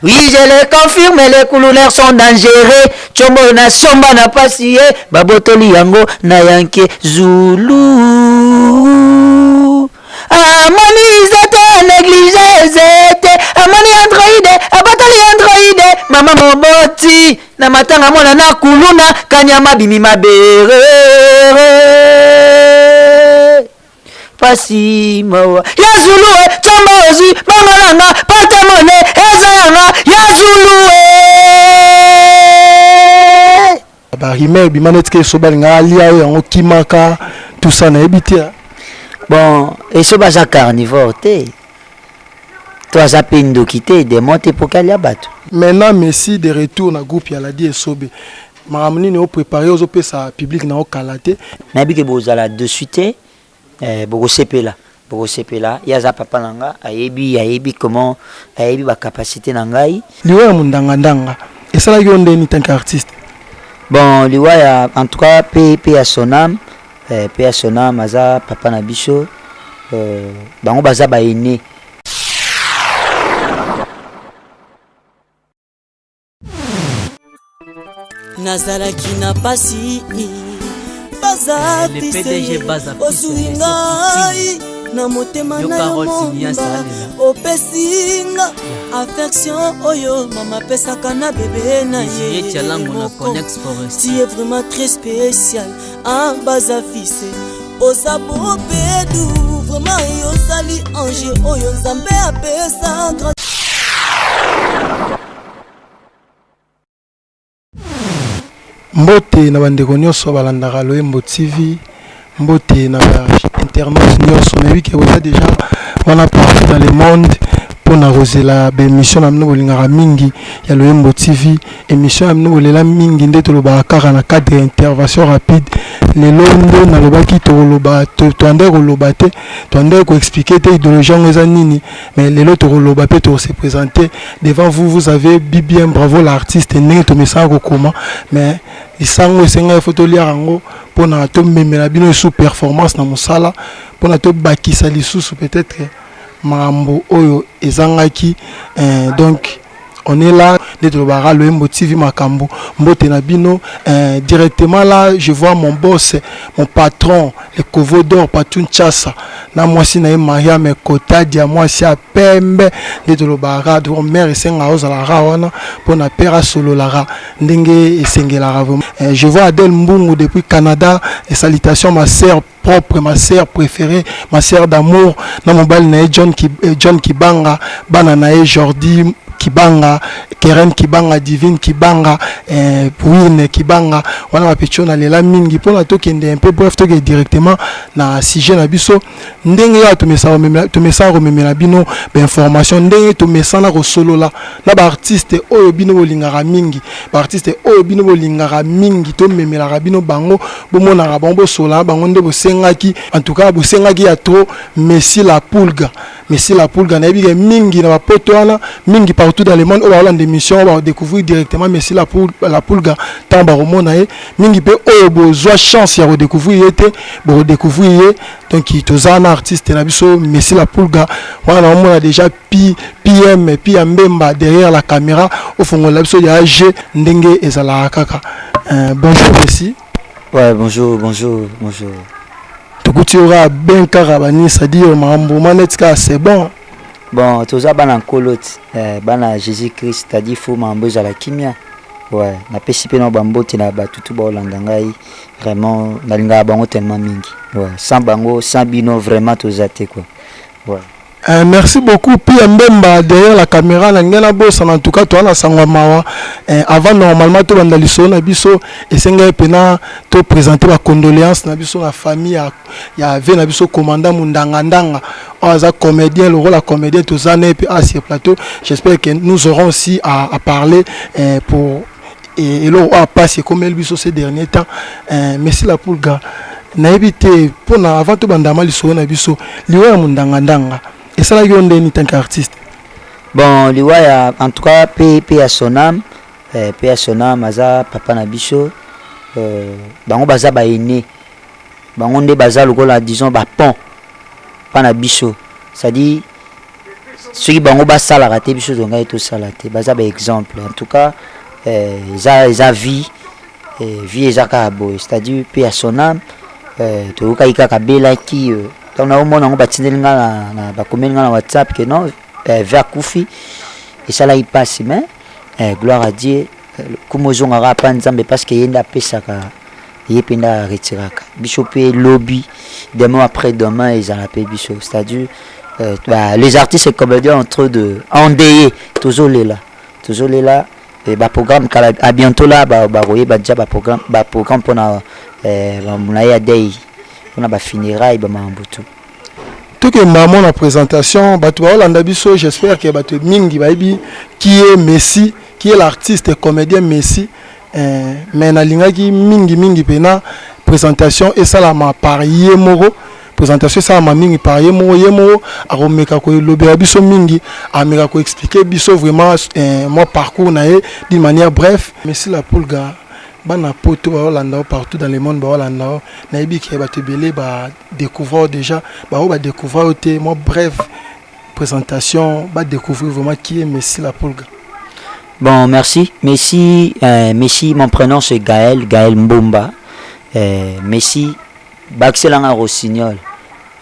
Oui, je le confirme, les couleurs sont dangereux. Chombo na somba na pasiye, babotoli yango na yanke Zulu. Amoni zete, négligé zete, amoni androide, abatoli androide, mama moboti, na matanga mona na kuluna, kanyama bimi mabere. Pasi mawa ya Zulu chombo ozi mangolanga patemone ezanga ya Zulu ba rimel bimanetke sobalinga alia yango kimaka tout ça na ebitia. Bon, et ce baza carnivore te. Toi ça pendo quitter des monter pour qu'elle y abattre. Maintenant Messi de retour na groupe ya la die sobe. Maramuni ne préparer aux opé sa public na okalate. Na bi ke bozala de suite. Boko sepela yaza papa nanga ayebi comment ayebi ba capacité nangai liwa mundanga ndanga et ça là yonde ni tant qu'artiste. Bon liwa ya en tout cas p à sonam aza papa na biso bango baza ba ene nazalaki na pasi baza PDG baza osuingai na motema na yo opesinga affection oyo mama pesaka na bébé na ye tu es vraiment très spécial en baza fils oza bobedu vraiment yozali ange oyo nzambe apesa Mbote na bandeko nyonso balandaka Loyembo TV, mbote na internet nyonso mebi ke oza déjà wana partout dans le monde pour na rozela be émission na mno bolingaka mingi ya Loyembo TV, émission ya mno bolela mingi nde toloba kaka na cadre intervention rapide lelo ndo na lobaki toloba to ande koloba te to ande ko expliquer te idéologie ngeza nini mais lelo toloba pe to se présenter devant vous. Vous avez bien bravo l'artiste ndenge to message ko comment mais isango esenga photo liarango pona to memela bino sous performance na mosala pona to bakisa lisusu peut-être mambo oyo ezangaki donc on est là d'être le bara Loyembo TV makambo mbote na bino directement là je vois mon boss mon patron le Kovo d'or Patoun Chassa na moi si na Maria me kota dia moi si a pembe d'être le bara de mère senga ozala rawana pona pera solo lara ndenge esengela vraiment. Je vois Adèle Mbungu depuis Canada et salutations ma sœur propre, ma sœur préférée, ma sœur d'amour na mobile na John Kibanga bana na Jordi Kibanga, Keren Kibanga, Divine Kibanga, Win Kibanga, wana mapecho na lela mingi pona to kende un peu bref to directement na sujet na biso ndenge ya to message rememela bino ba information ndenge to messana ko solo la na ba artiste oyo bino bolingaka mingi ba artiste oyo bino bolingaka mingi to memela bino bango bomona bango sola bango nde bosengaki en tout cas bosengaki ya trop Messi la Pulga na biga mingi na ba poto wana mingi partout dans le monde. On va avoir des missions, on va découvrir directement Messi la Pulga tamba romona e mingi pe oyo bozwa chance ya redécouvrir était redécouvrir donc tozana artiste na biso Messi la Pulga wana on a déjà PM puis Mbemba derrière la caméra au fond la biso ya AG ndenge ezala kaka. Bonjour Messi. Ouais, bonjour. Tukutiora ben karabani ça dit mambo manetka c'est bon. Bon, tout ça bana kolot bana Jésus-Christ t'a dit faut m'embaucher la kimia. Ouais, na pesipe no bambote na batutu ba olanda ngai vraiment na linga bango tellement mingi. Ouais, sans bango, sans bino vraiment tout ça te quoi. Ouais. Merci beaucoup. Puis Mbemba derrière la caméra, na boss en tout cas toi na sangwa mawa. Avant normalement tout banda liso na biso et senga pena to présenter la condoléance na biso la famille ya ve na biso commandant Mundanga. Oza comédien le rôle la comédien tous années puis à sur plateau. J'espère que nous aurons aussi à parler pour et là on passe comme elle biso ces derniers temps. Merci la Pulga. Na éviter pour na avant tout banda liso na biso liwa Mundanga. Et ça là yonde ni tant qu'artiste. Bon liwa en tout cas p à sonam aza papa na biso bango baza ba ene bango nde baza lokola disons ba pont pa na biso c'est-à-dire ceux qui bango basala raté biso zonga et tout salaté baza ba exemple en tout cas eza vie vie ezaka boy c'est-à-dire pe à son âme to kaika kabela ki donc na omona ngo batindeli nga na ba komeli nga na WhatsApp que non vers Koufi et ça là il passe mais gloire à Dieu comme zonga rapa nzambe parce que yenda pesaka yependa retiraka biso pe lobby demain après demain ils en appellent biso c'est-à-dire les artistes et comédiens entre de endeuillés toujours là et ba programme à bientôt là ba royer ba déjà ba programme pour na monaya day pour na ba funérailles ba mambutu tout que maman la présentation batu Olanda biso j'espère que batu mingi baibi qui est Messi qui est l'artiste et comédien Messi mais na lingaki mingi pena présentation et ça la ma par Yemoro présentation ça ma mingi par Yemoro aromeka ko lobera biso mingi ameka ko expliquer biso vraiment mon parcours na d'une manière bref. Messi la Pulga bana poto Olanda partout dans le monde Olanda na ebi ke batu belé ba découvrir déjà ba découvrir te moi bref présentation ba découvrir vraiment qui est Messi la Pulga. Bon, merci. Messi, mon prénom c'est Gaël Mbomba. Messi, Baxelanga Rossignol.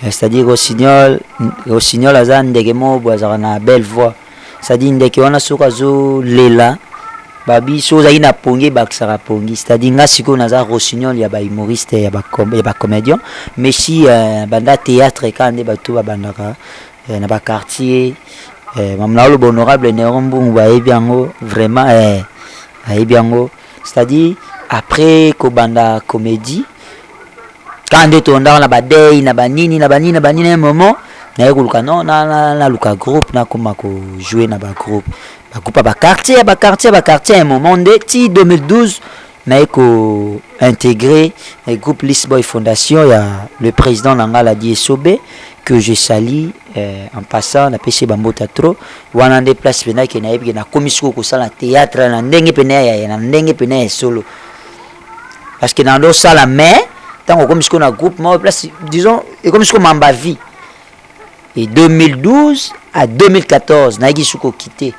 C'est-à-dire Rossignol a ndegemo na belle voix. C'est-à-dire ndeke wana sokazo lela. Babi soza ina pongi Baxara pongi. C'est-à-dire nga siko naza Rossignol ya ba humoriste ya ba comédien. Messi banda théâtre kande batu bandaka na ba quartier. Le honorable Nerombu Baebiango vraiment Baebiango c'est-à-dire après Kobanda comédie quand on a la day na banini un moment na yekuluka non na luka groupe na koma ko jouer na ba groupe ba quartier un moment de 2012 na ko intégrer le groupe Lisboy Fondation il y a le président Nangala Diesobé que je salue en passant na pêché bambota trop wana des places pena que na yebi na komisiko ko sala théâtre na ndenge pena solo parce que dans ça la mais tant komisiko na groupe moi place disons et komisiko mamba vie et 2012 à 2014 na gisuko quitté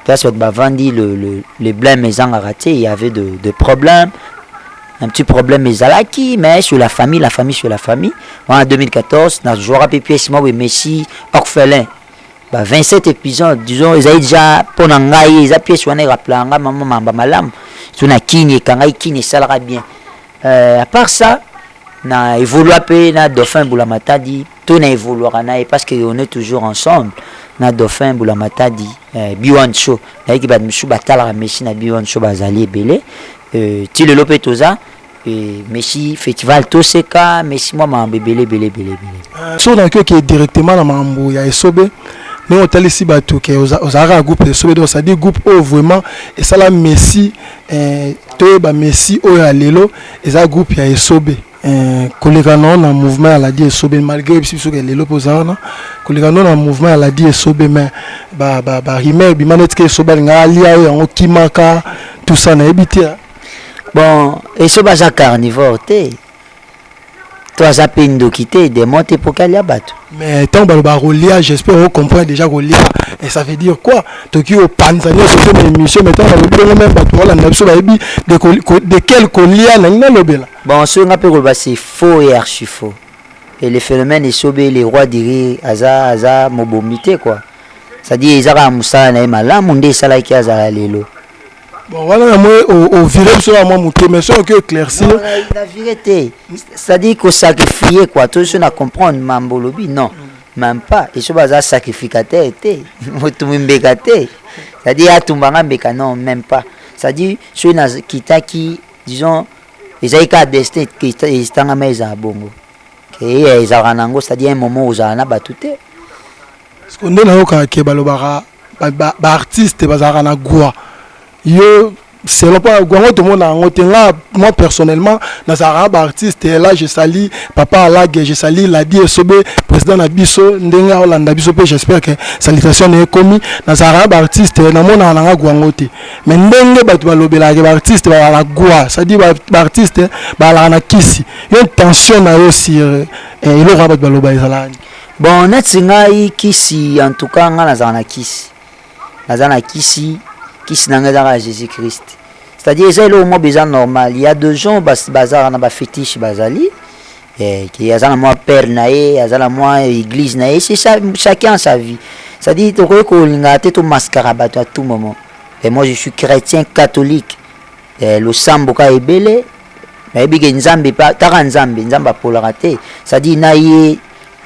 place que bavandi le blême maison a raté il y avait de problèmes. Un petit problème ezalaki mais sur la famille en 2014 na jouera pièce moi Messi orphelin 27 épisodes disons ils ont déjà pour ngai ils a pièce wana rappelanga maman mamba malam tuna kini kangai kini salara bien à part ça na évoluer pe na Dauphin Bulamatadi tout na évoluera na parce que on est toujours ensemble na Dauphin Bulamatadi Biwan Show na ki ba mshu batala Messi na Biwan Show bazali belé ti le lopetoza Messi festival to seka Messi moi ma belé so dans que est directement na mambo ya Esobe mais on tali si batu ke ozara groupe Esobe donc ça dit groupe vraiment et ça la Messi to ba Messi o ya lelo et ça groupe ya Esobe koleka non na mouvement à la die Esobe malgré biso ke lelo pozana koleka non na mouvement à la die Esobe mais ba rimer bi manet ke Esobe nga lia yo en kimaka tout ça na ebité. Bon, et ce bas carnivore, toi ça peine quitter des monter pour qu'elle y abatte. Mais tant que j'espère qu'on comprend déjà Rolia et ça veut dire quoi? Tokyo Panzania c'est une émission mais tant que même pas toi là de quel colia n'a le bon ce qu'on appelle c'est faux et archi faux. Et les phénomènes est sobé les rois diraient aza mobomité quoi. Ça dit ils ont musa na mala monde ça là qui a lelo. Bon voilà moi au viré sur moi mon mais ça que éclaircir la vérité ça dit qu'on sacrifier quoi tout ça na comprendre mambolobi non même pas et ce baza sacrificateur était motumbekate ça dit à tumbanga beka non même pas ça dit ceux na kitaki disons ezaika destin qui estanga meza bongo et ezara nango ça dit un moment où za na batute parce qu'on est là au ka balobara ba artiste bazara na gwa yo c'est là pas tout le monde moi personnellement dans un artiste et là je salue papa là je salue la die Esobe président Nabiso ndenga Olanda biso j'espère que salutation est commis dans un artiste na mona na gwangote mais ndenge batu balobela ke artiste ba la gwa ça dit ba artiste ba la na kisi yo tension na yo sur et le rabat baloba ezala Bon, neti ngai kisi en tout cas nga nazana kisi. Nazana kisi nanga za Jésus Christ. C'est-à-dire c'est le mot bizarre normal. Il y a deux gens bazar na ba fétiche bazali qui azana moi père naé, azana moi église naé, c'est ça chacun sa vie. C'est-à-dire to ko linga te to mascarade à tout moment. Et moi je suis chrétien catholique. Le sambo ka ebele. Mais bi nzambe pa taka nzambe pola raté. C'est-à-dire naé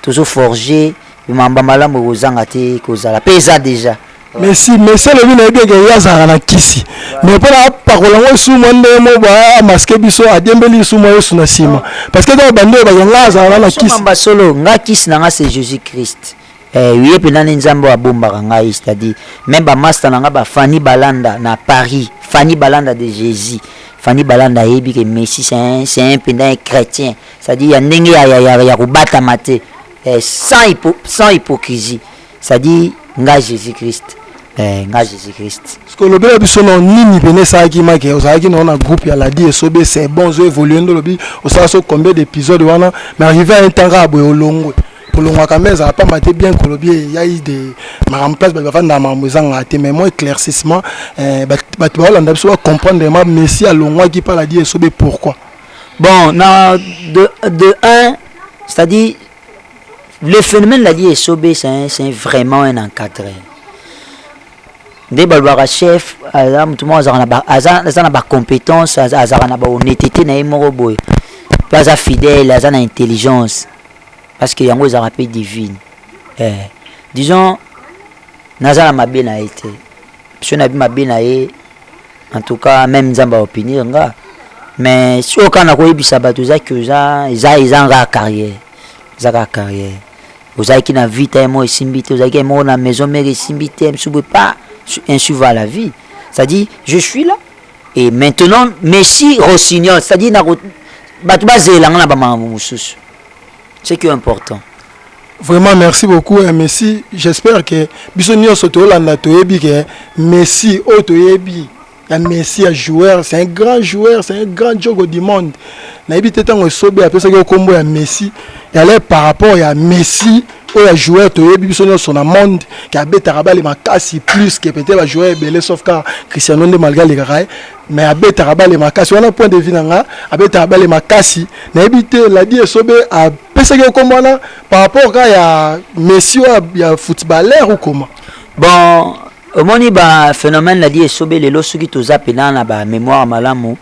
toujours forgé, mamba malamu kozanga te kozala pesa déjà. Mais si le vin est bien que na kisi. Mais pour la parole sous mon mo ba masque biso a dembeli sous moi sous na sima. Parce que dans bande ba yanga za na kisi. Mamba solo nga kisi na c'est Jésus Christ. Oui pena nzambo abomba nga c'est-à-dire même ba master nga ba Fanny Balanda na Paris, Fanny Balanda de Jésus. Fanny Balanda yebi que Messi c'est un pena chrétien. C'est-à-dire ya ndenge ya kubata mate. Sans hypocrisie. C'est-à-dire nga Jésus Christ. Nga Jésus Christ. Parce que le bel biso non nini pene ça qui ma ke osaki na on groupe ya la die sobe c'est bon zo évoluer ndo lobi osala so combien d'épisodes wana mais arrivé à un temps ra boy olongo kolongwa kameza ça pas maté bien kolobi il y a eu des ma place ba fa na mamuzanga te mais moi éclaircissement ba Hollande biso comprendre ma Messi à longwa qui pas la die sobe pourquoi. Bon na de un c'est-à-dire le phénomène la die sobe c'est vraiment un encadré. Des balbara chef tout le monde a ba compétence azana ba honnêteté na imoro boy pas fidèle azana intelligence parce que yango za rappel divine disons nazala mabe na été si on a mabe na en tout cas même nzamba opinion nga mais si on kana ko yebisa bato za que za nga carrière ozaki na vita mo simbité ozaki mo na maison mère simbité msube pas insuivre à la vie. C'est-à-dire, je suis là. Et maintenant, Messi Rossignol, c'est-à-dire, c'est qui est important. Vraiment, merci beaucoup, Messi. J'espère que Bissonio Sotolanda Toyebi, Messi Otoyebi, Messi un joueur, c'est un grand joueur, c'est un grand joueur du monde. Naïbi Tétan Sobe, après ça, il y a combo à Messi. Et alors, par rapport à Messi, un joueur Toyebi son monde qui a bête à les macassi plus que peut-être un joueur belé sauf car Cristiano de malgré les gars mais à bête à les macassi on a point de vue nanga à bête à les macassi n'a évité la die sobe à pesa comme là par rapport à Messi il y a footballeur ou comment. Bon au moni ba phénomène la die sobe les losu qui to zape na ba mémoire malamu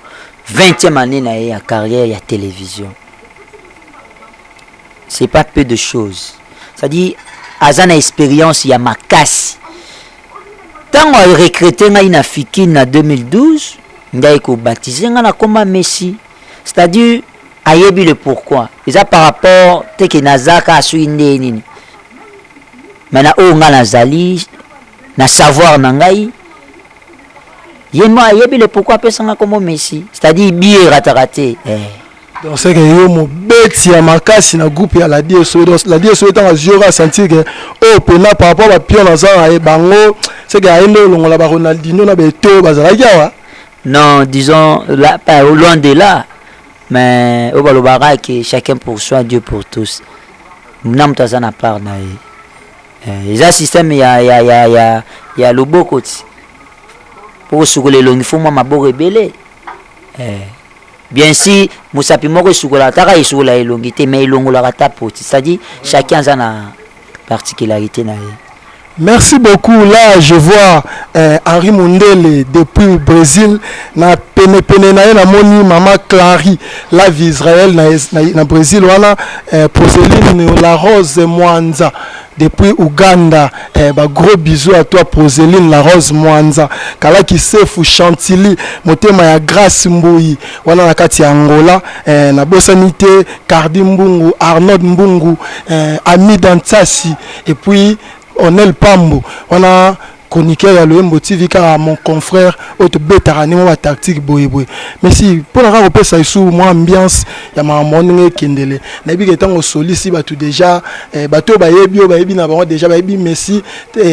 20e année na ya carrière ya télévision. C'est pas peu de choses. C'est-à-dire, azana expérience ya makasi. Tant on a recruté na Fikine en 2012, ngai ko baptisé na koma Messi. C'est-à-dire, ayebi le pourquoi. Et ça par rapport te que nazaka asui nini. Maintenant o nga nazali na savoir na ngai. Yema ayebi le pourquoi pesa nga koma Messi. C'est-à-dire bié ratarate. Donc c'est que yo mo beti ya makasi na groupe ya la DSO donc la DSO est en azura sentir que oh pena par rapport à pion za e bango c'est que aendo longola ba Ronaldinho na beto bazala kiawa. Non, disons là pas loin de là mais au balobara que chacun pour soi Dieu pour tous. Nam tazana part na les système ya loboko ti pour soukoler longi faut moi mabo rebelle bien si musapi moko sukola taka isola elongité mais ilongola kata poti c'est-à-dire chacun a na particularité na. Merci beaucoup. Là, je vois Henri Mundele depuis Brésil. Na pene na na moni Maman Clary, la vie Israël na Brésil. Voilà Proséline La Rose Mwanza depuis Ouganda. Gros bisous à toi Proséline La Rose Mwanza. Kala Kisefu Chantilly, motema ya Grâce Mbouyi. Voilà na kati ya Angola. Na Bosanité, Cardi Mbungu, Arnaud Mbungu, Ami Dantsasi et puis Onel Pambo, on a chroniqueur ya Loembo TV car mon confrère auto betarani moi tactique boye. Mais si pour la repesa sous moi ambiance ya ma moninge kendele. Na bi ketango solisi ba tout déjà bato ba yebi na ba déjà ba yebi Messi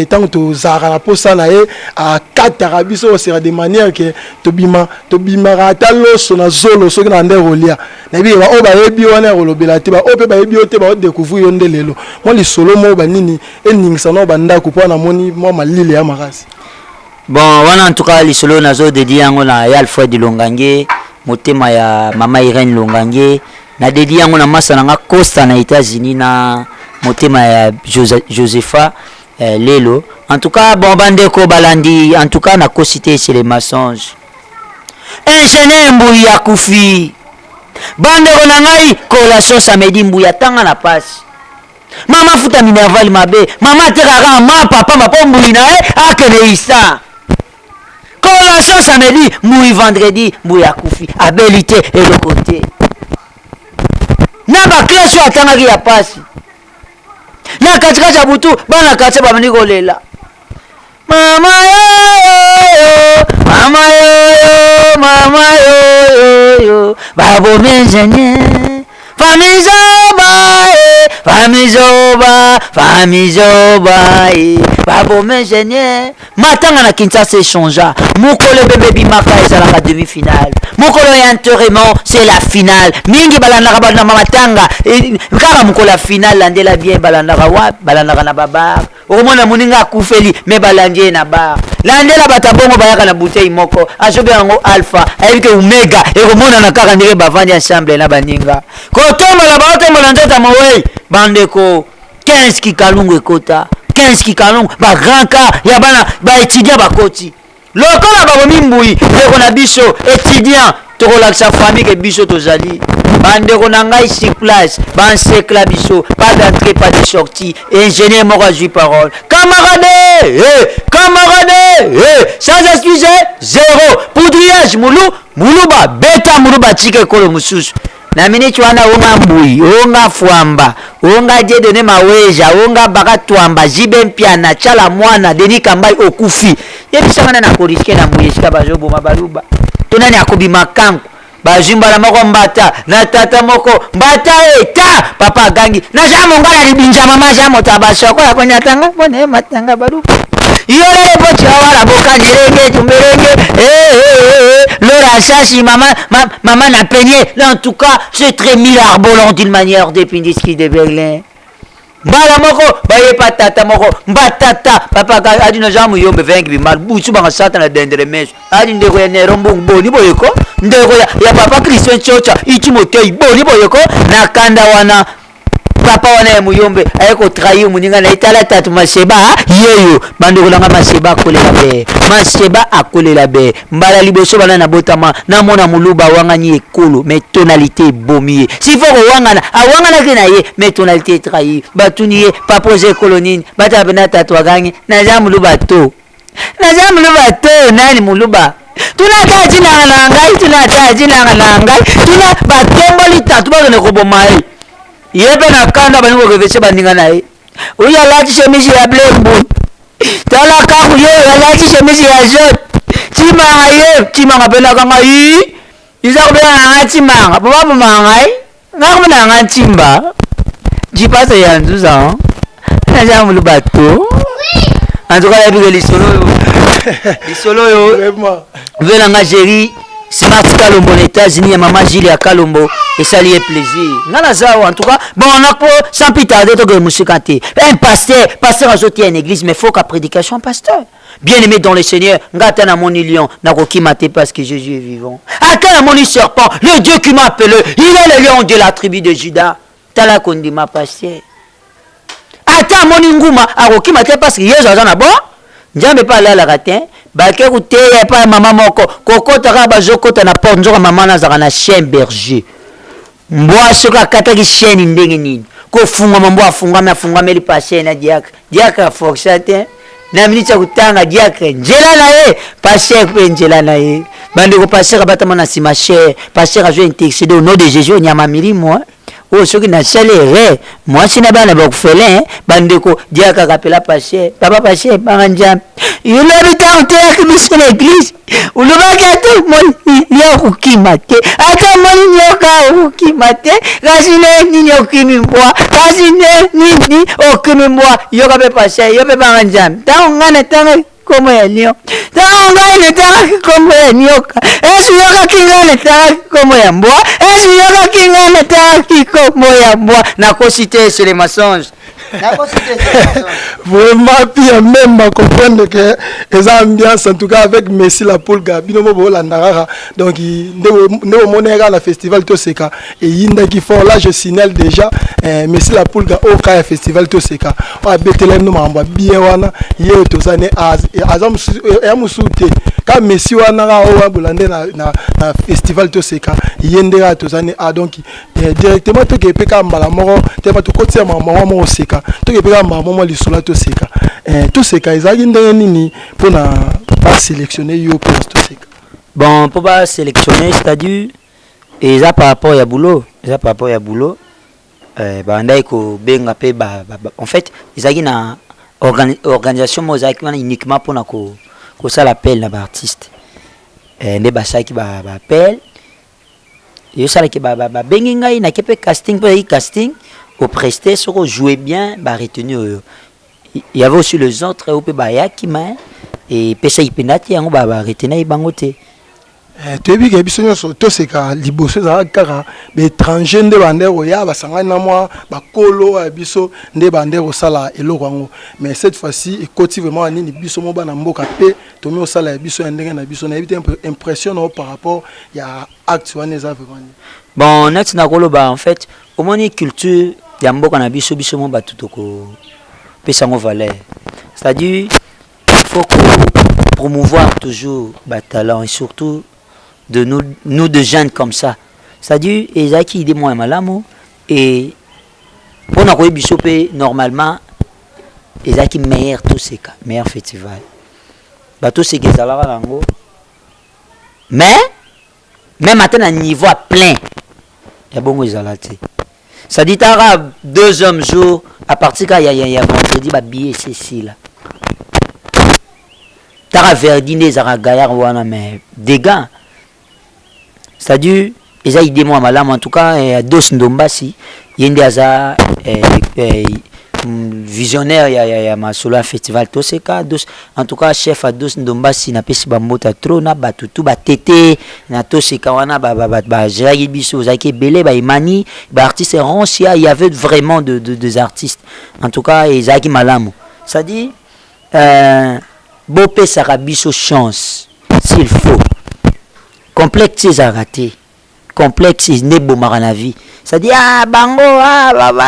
tant to zara la posa na e à 4 arabiso sera de manière que tobima rata loso na zolo so na ndero lia. Na bi ba o ba yebi wana rolobela te ba o pe ba yebi o te ba découvrir yonde lelo. Moi li solo mo ba nini eningisa no ba ndako po na moni mo malile ya makasi. Bon, wana en tout cas les solo nazo dédié yango na ya Alfred Longange, motema ya mama Irene Longange, na dédié yango na masa na Costa na États-Unis na motema ya Josepha Lelo. En tout cas bon bandeko balandi, en tout cas na cité c'est les mensonges. Ingénieur Mbuya Koufi. Bandeko na ngai collation samedi Mbuya tanga na passe. Mama futa Minerval mabe, mama terara ma papa mapo Mbuya na akene isa. Collation samedi, Mbuya vendredi, Mbuya Koufi, abilité et le côté. Na ba classe atanga ki ya passe. Na katika cha butu bana kache ba mani kolela. Mama yo, mama yo, mama yo, babo menjenye, famizoba, babo menjenye. Matanga na Kinshasa échangea. Mukolo bébé bimaka ezala la demi-finale. Mukolo ya enterrement c'est la finale. Mingi balandaka bana matanga. Kaka mukolo la finale landela bien balandaka wa balandaka na babar. Omona muninga kufeli me balandie na bar. Landela batabongo bayaka na bouteille moko. Ajobe yango alpha, ayike omega et omona na kaka ndenge bavandi ensemble na baninga. Kotomba la batomba na nzota mowei. Bandeko 15 kikalungu ekota. 15 kikalungu ba grand cas ya bana ba étudiant ba koti. Lokola ba bomimbuyi ndeko na biso étudiant to relaxa famille ke biso tozali. Bandeko na ngai sur place, ban sekla biso, pas d'entrée, pas de sortie. Ingénieur moko azui parole. Camarade, sans excuse, zéro. Poudriage muluba beta muluba tike kolo mususu. Na minute wana onga mbui, onga fuamba, onga jedone maweja, onga bakatwamba, jibe mpiana, chala mwana, deni kambai okufi. Yebi sangana na koriske na mbui esika bazobo mabaluba. Tonani akobi makangu. Bajimbala moko mbata, na tata moko mbata eta, papa gangi. Na jamu ngala libinja mama jamu tabasoko ya kwenye tanga, bone matanga baluba. Yole pochi wala boka nirenge tumberenge. Lora sashi maman a peigné. En tout cas, c'est très milarbolant d'une manière d'épindiski de Berlin. Mbala moko baye patata moko mbatata papa adi no jamu yombe vengi bi mal buchu banga sata na dendere meso adi ndeko ya nerombo boni boyeko ndeko ya papa Christian Chocha ichi motei boni boyeko na kanda wana papa wana ya muyombe ayeko trahir muninga na itala tatu maseba yeyo bandeko langa maseba kolela be maseba akolela be mbala liboso bana na botama na mona muluba wanga ni ekolo mais tonalité bomie si faut wanga awanga na ye mais tonalité trahir batuni papa ze kolonine bata bena tatu gangi na za muluba to nani muluba tunata jina na ngai tuna batomboli tatu bana ko bomai yebe na kanda bani ko gevese bandinga nae uya lati chemise ya blembo tala kamu ye lati chemise ya jot tima ngapela kanga yi iza ko bela ngati manga baba mangai ngako na ngati mba jipasa ya nzuza na jamu bato en tout cas la lisolo yo vela nga jeri Smart Kalombo aux États-Unis et maman Gilles à Kalombo et ça lui est plaisir. En tout cas, bon on a pas sans plus tarder que musique canté. Un pasteur a sauté à une église mais faut qu'à prédication pasteur. Bien aimé dans le Seigneur, ngata na mon lion, na koki maté parce que Jésus est vivant. Attends mon serpent, le Dieu qui m'a appelé, il est le lion de la tribu de Juda. Tala kondi ma pasteur. Attends mon nguma, a koki maté parce que Jésus a bon. Njambe pas là la ratin. Bake kute pa mama moko kokota ka bazokota na porte nzoka mama na zaka na chien berger mbwa soka kata ki chien ndenge nini ko funga mbwa funga meli passer na diaka forçate na minute kutanga diaka njela na ye passer pe njela na ye bande ko passer batama na sima cher passer a joué intercéder au nom de Jésus nyama milimo oh soki na chaleur moi sina bana ba kufele bandeko dia kakapela passer papa passer banjam il habita en terre qui sur l'église ou le bagato moi yo kukimate ata moi yo ka kukimate kasine ni yo kimimboa kasine ni okimimboa yo ka pe passer yo pe banjam ta ngana tanga como ya nio ta ngana tanga como ya nioka esu yo ka kingana tanga como ya mboa esu yo ka kingana tanga como ya mboa na cosité c'est les mensonges. Vraiment, puis même à comprendre que les ambiances, en tout cas avec Messi la Polga, binomo landara, donc nous monera la festival Toseka et Yinda qui font là je signale déjà Messi la Polga au cas festival Toseka. Ah Bethlehem nous m'envoie bien wana hier tosane azam yamusute quand Messi wana au bolande na festival Toseka yendera tosane a donc directement to ke peka mbala moko tema to kotia mama mo seka to ke peka mama lisula Toseka Toseka ezaki ndenge nini pona pas sélectionner yo pour Toseka. Bon pour pas sélectionner c'est-à-dire et ça par rapport à boulot bandai ko benga pe en fait ezaki na organisation mozaki wana uniquement pour na ko ça l'appel na ba artiste ne ba saki ba appel et ça ki ba bengi ngai na kepe casting pour casting au presté sur jouer bien ba retenu il y avait aussi les autres au pe ba yakima et pesa ipendati yango ba retenu bangote. Toyebi ke biso nyonso Toseka liboso za kaka étranger nde bandero ya basangani na moi bakolo ya biso nde bandero sala eloko yango mais cette fois-ci ekoti vraiment nini biso mo bana mboka pe tomi osala ya biso ya ndenge na biso na ebite impression par rapport ya acte wana za vraiment bon net na koloba en fait au moni culture ya mboka na biso mo batutoko pesa ngo valeur c'est-à-dire il faut promouvoir toujours ba talent et surtout de nous de jeunes comme ça c'est-à-dire ezaki idée moi malamu et on a bisope normalement ezaki meilleur Toseka meilleur festival bato c'est que ça la lango mais même maintenant niveau à plein ya bongo ezalati ça dit tara 2 hommes jour à partir quand il y a vendredi ba billet c'est là tara verdine zara gaillard wana mais des gars c'est-à-dire ils a idée moi malam en tout cas Dos Ndombasi yende aza visionnaire ya masolo festival Toseka Dos en tout cas chef à Dos Ndombasi na pesi bambota trop na batutu ba tété na Toseka wana ba jagi biso zaki belé ba imani ba artistes roncia il y avait vraiment des artistes en tout cas ezaki malamu c'est-à-dire bopé sera biso chance s'il faut complexe c'est raté complexe n'est beau na vie ça dit bango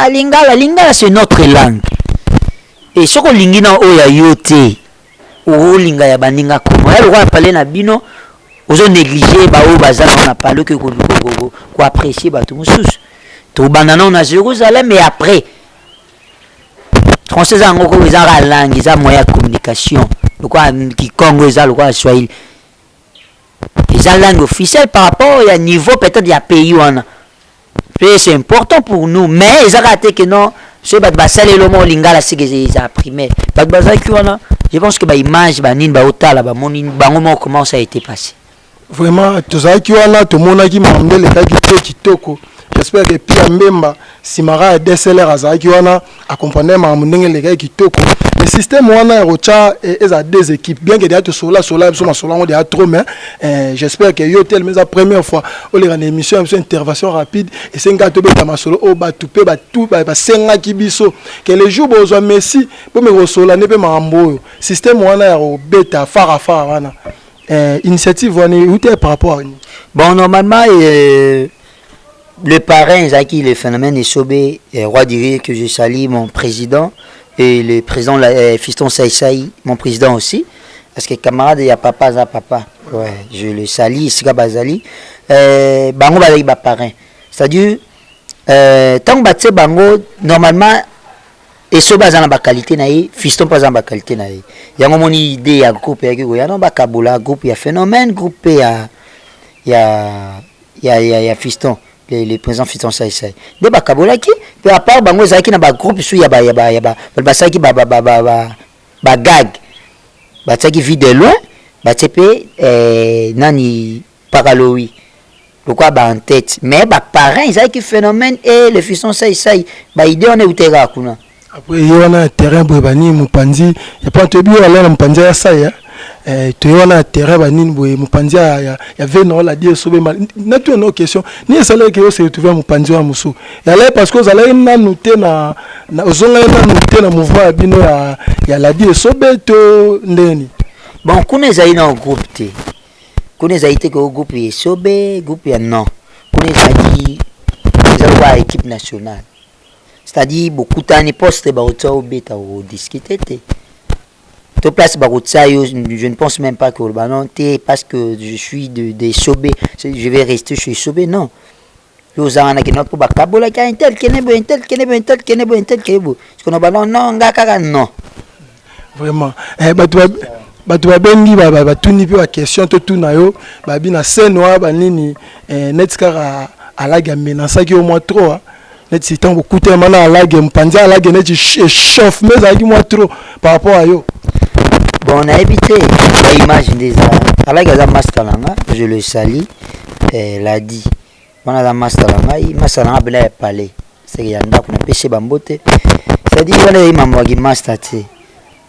lingala c'est notre langue et ce que lingina oya yote o linga ya baninga comme elle va parler na bino ozo négliger ba o bazana na parler que ko apprécier ba tout mususu to banana na Jérusalem mais après français en ko za langue za moyen de communication le quoi qui Congo za le quoi Swahili la langue officielle par rapport au niveau peut-être du pays c'est important pour nous mais ils ont raté que non c'est basale le mot lingala c'est que ils a primé je pense que ba image ba nini ba otala ba moni bango comment ça a été passé vraiment tout ça qui wana to mona ki mandele ka kitoko j'espère que Pia Mbemba Simara DSLR azaki wana accompagner ma ndenge le ka kitoko le système wana rocha et à deux équipes bien que déjà to sola so on déjà trop mais j'espère que yo tel mais la première fois on les émission une intervention rapide et c'est ngato beta masolo o ba tout ba senga kibiso que les jours besoin Messi pour me sola ne pe mambo système wana ro beta fara wana initiative wana où par rapport à bon normalement le parrain Zaki le phénomène est sobé roi dirait que je salue mon président et le président Fiston Saïsaï mon président aussi parce que camarade il y a papa ouais je le salue Sika Bazali bango bazali ba parrain c'est-à-dire tant batse bango normalement et so bazana ba qualité na yi Fiston pas ba qualité na yi yango moni idée ya groupe ya ko ya no ba kabula groupe ya phénomène groupe ya Fiston les présidents Fiston Saïsaï de bakabolaki pe à part bango zaki na ba groupe sou ya ba saki ba gag batsaki vie de loin batsepe nani paraloui pourquoi ba en tête mais ba parents zaki phénomène et le Fiston Saïsaï ba idée on est utera kuna après il y a un terrain bani mupanzi ya pas to bio ala mupanzi ya saya tu es un terrain banine boye mupanzi ya veno la die sobe mal na tu une question ni ça que se retrouver mupanzi wa musu ya là parce que ça là na noté na ozonga na noté na mouvement bino ya la die sobe to ndeni bon kuna za ina groupe te kuna za ite ko groupe ya sobe groupe ya non kuna za wa équipe nationale c'est-à-dire beaucoup d'années poste ba auto beta au discuter te to place ba je ne pense même pas que le ballon parce que je suis de Sobé je vais rester chez Sobé non yo zana ki not pour ba kabola ka intel kenebo ce qu'on ballon non ngaka non vraiment batu babengi batuni pe ba question to tuna yo babi na scène wa banini netkara alaga menace ki au moins trop net si tant beaucoup de mana alaga mpanza alaga net chauffe mais avec moi trop par rapport à yo. Bon, on a évité l'image des alaga za mastalanga, je le salue, l'a dit. On a la mastalanga bela parler. C'est yanda kuna pêcher bambote. C'est-à-dire voilà imam wagi mastate.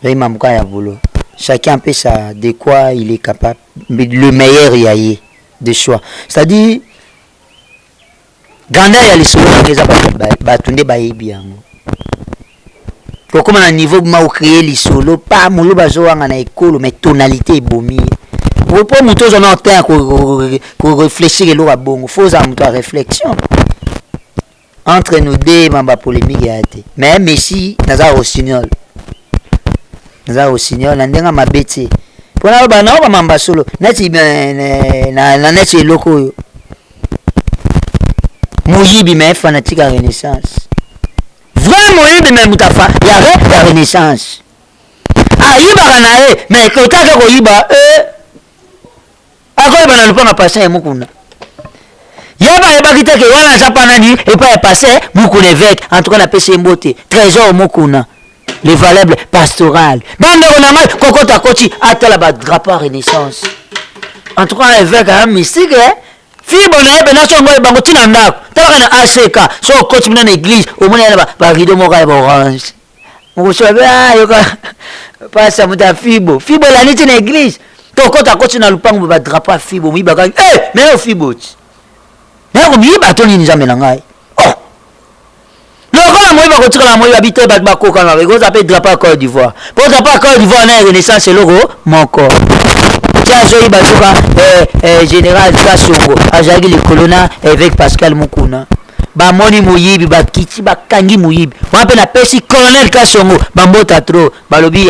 Le imam ka ya boulot. Chacun peut ça de quoi il est capable, mais le meilleur yaye de choix. C'est-à-dire Ganda ya lisolo ngeza batunde bayebi yango. Comme à un niveau ma créer lisolo pas molo bazowanga na ekolo mais tonalité ebomi. Pour pas muto on a temps ko réfléchir lo bongo, faut ça muto réflexion. Entre nous deux mamba polémique yate. Mais Messi naza Rossignol. Naza Rossignol ndenga mabeti. Pona ba na ba mamba solo. Neti na neti loko. Moyibi mais fanatique à Renaissance. Vraiment Moyibi mais mutafa ya rep la Renaissance. Ah yiba kana mais kotaka ko yiba ako bana lupanga passer mukuna. Yaba bakita ke wana zapa nani et pas passer mukuna évêque en tout cas na pese mbote trésor mukuna les valables pastorales. Bande onanga kokota koti atala ba drapeau Renaissance. En tout cas évêque a mystique Fibo na ebe na so ngoy bango tina ndako tala na ACK so coach mina na église o mona na ba rideau moka ba orange mo so ba yo ka pasa muta fibo la niti na église to kota coach na lupango ba drapeau fibo mi ba ka mais o fibo na ko mi ba to ni nzambe na ngai oh loko mo ba ko tsala mo ba bité ba koka na ko za pe drapeau Côte d'Ivoire pour drapeau Côte d'Ivoire na Renaissance c'est logo mon corps Tiazoï Bazouka général Kassongo Azagi le colonna avec Pascal Mukuna Bamoni Moyibi Bakiti Bakangi Moyibi Wape na pesi colonel Kassongo Bambota trop Balobi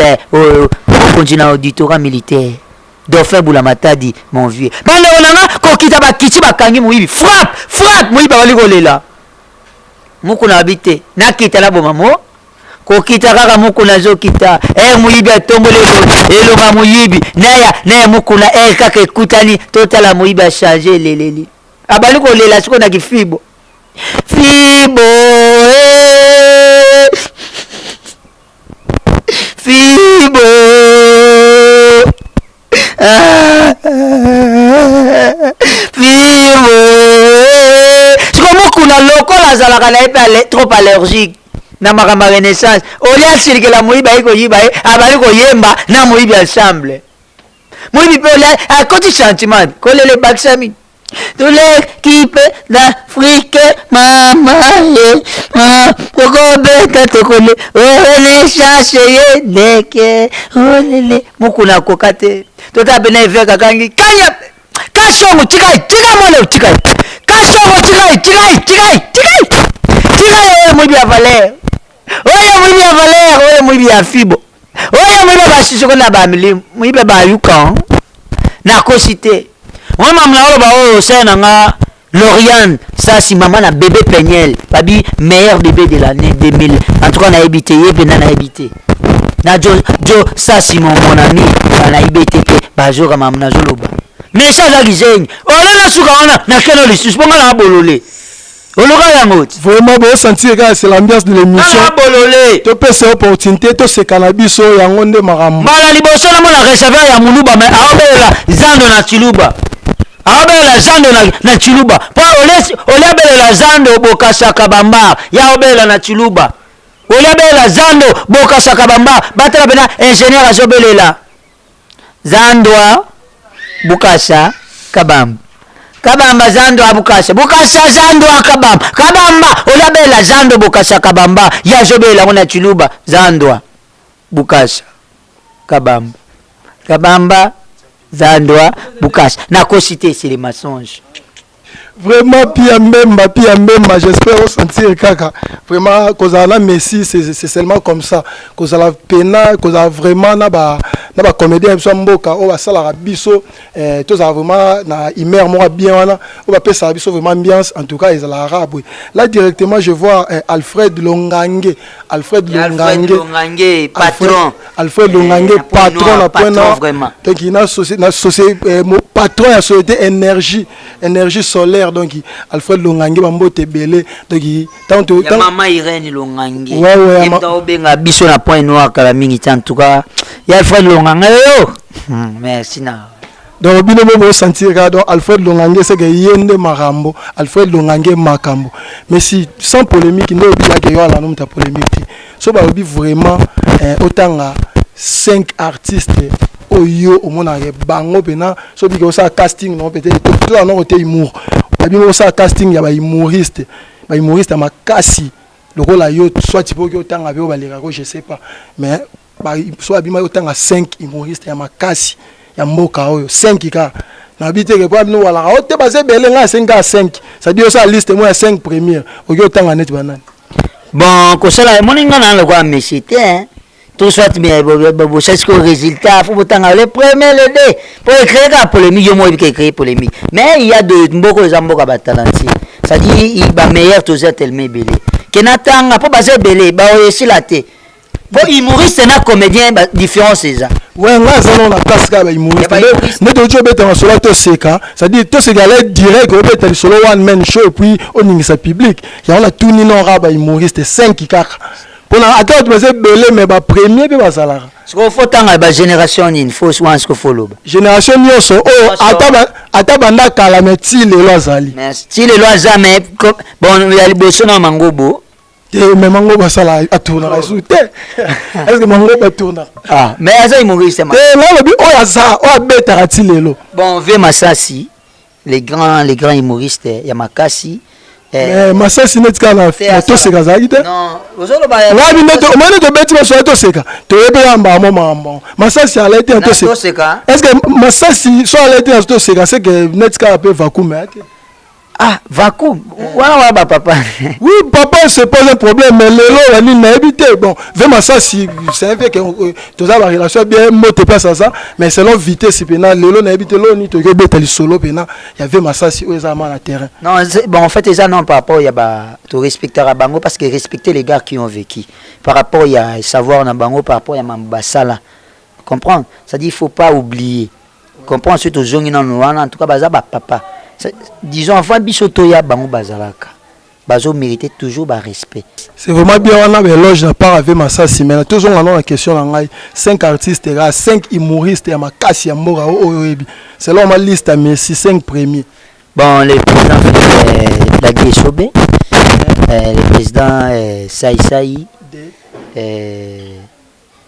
continent auditorat militaire Dauphin Boulamatadi mon vieux Banda onanga kokita bakiti Bakangi Moyibi frappe Moyibi bali kolela Mukuna habité nakita la bomamo kokita kaka mukuna zokita muyibi atombole elonga muyibi naya mukuna kaka ekutani totala muyibi a changer leleli abali kolela siko na kifibo fibo siko mukuna lokola azalaka na ye trop allergique na makamba Renaissance olia sirike la moyiba iko yiba abali ko yemba na moyibi ensemble moyibi pe olia a côté sentiment kolele baksami toute l'équipe d'Afrique maman poko beta tokole Renaissance yedeke olele mukuna kokate tota bena eveka kangi kanya kasongo tika mole tika kasongo tika moyibi ya valeur oyo moyibi ya valeur oyo moyibi ya fibo oyo moyibi basisoko na bamilimu moyibi bayuka na kosite mama mnaolo ba oyo sena nga Lauriane Sasi maman na bébé Peniel babi meilleur bébé de l'année 2000 en tout cas na habité yebe na habité na jo Sasi mon ami na habité pe bajoka maman na zoloba mais ça la gizenyi olala suka wana na keno lisus bonga na bolole oloka yango vraiment bon sentir que c'est l'ambiance de l'émission bololé to pesa opportunité to se cannabis yango nde makambo mala liboso na mona réservoir ya muluba mais aobelela zando na chiluba aobelela zando na chiluba po olia belela zando bokasaka bamba ya obelela na chiluba olia belela zando bokasaka bamba batala bena ingénieur azobelela zandwa bukasa kabamba kabamba zando abukasa bukasa zando akabamba kabamba olabela zando bukasa kabamba yazobela ngona chiluba zandwa bukasa kabamba kabamba zandwa bukasa na cité c'est les mensonges. Vraiment pia mbemba j'espère ressentir kaka vraiment cause la Messi c'est seulement comme ça cause la pena cause vraiment na ba comédien biso mboka o ba sala biso tous vraiment na imer mo bien wana o ba pesa biso vraiment ambiance en tout cas ils la arabe là directement je vois Alfred Longange patron Alfred Longange patron na point vraiment donc il a société patron la société énergie solaire donc Alfred Longange bambote belé donc tant maman Irène Longange ouais benga biso na point noir kala mingi en tout cas il y a Alfred Longange yo merci na donc bino mo sentir ka donc Alfred Longange c'est que yende marambo Alfred Longange makambo mais si sans polémique ndo bila ke yo ala no ta polémique so ba obi vraiment autant 5 artistes oyo omona bango pena so biko sa casting non peut-être tout là non côté humour abimo sa casting ya ba humoriste makasi le rôle là yo soit tipo que autant avec baleka ko je sais pas mais ba so abima autant à 5 humoristes ya makasi ya mboka oyo 5 ka na bité que pas nous wala o te basé belé nga 5 à 5 ça dit ça liste moi 5 premières oyo autant net banane bon ko sala moninga na le quoi monsieur hein tout soit bien bon c'est que résultat faut autant le premier le deux pour créer la polémique yo moi qui créer polémique mais il y a de beaucoup de mboka batalanti ça dit il va meilleur tous tellement belé que natanga pour baser belé ba aussi la té pour humoriste na comédien différence c'est ça ouais nga ça on a place ka ba humoriste ne to jo beta solo to seka ça dit to se galé direct ko beta solo one man show puis on ningisa public ya on a tout ni non raba humoriste 5 kaka pour la attendre tu vas belé mais ba premier pe ba salara ce qu'il faut tanga ba génération une faut ce qu'il faut loba génération nyoso ata banda kala meti le lozali merci ti le lozame bon ya liboso na mangobo mais mango ba sala atuna la soute est-ce que mango ba tourna mais ça humoriste ma là le o ya za o beta rati lelo bon ve masasi les grands humoristes ya makasi masasi netika na to seka zali te non ozolo ba wa bi neto mane to beti so to seka to ebe yamba mambo masasi ala te to seka est-ce que masasi so ala te to seka c'est que netika peut vacuum ate vacuum wana ba papa oui papa se pose un problème mais lelo la ni na éviter bon vraiment ça si c'est vrai que tous a la relation bien moté pas ça mais selon vitesse pena lelo na éviter lo ni to ke betali solo pena il y avait masasi aux amants na terrain non bon en fait ça non par rapport il y a ba to respecter à bango parce que respecter les gars qui ont vécu par rapport il y a savoir na bango par rapport il y a mambasala comprendre ça dit il faut pas oublier comprendre surtout zongi na noana en tout cas baza ba papa disons enfin bisoto ya bango bazalaka bazo mériter toujours ba respect c'est vraiment bien on a éloge à part avec masasi mais toujours on a la question en 5 artistes 5 humoristes ya makasi ya mboka oyebi selon ma liste mais 5 premiers bon les présidents la Guésobé le président Saï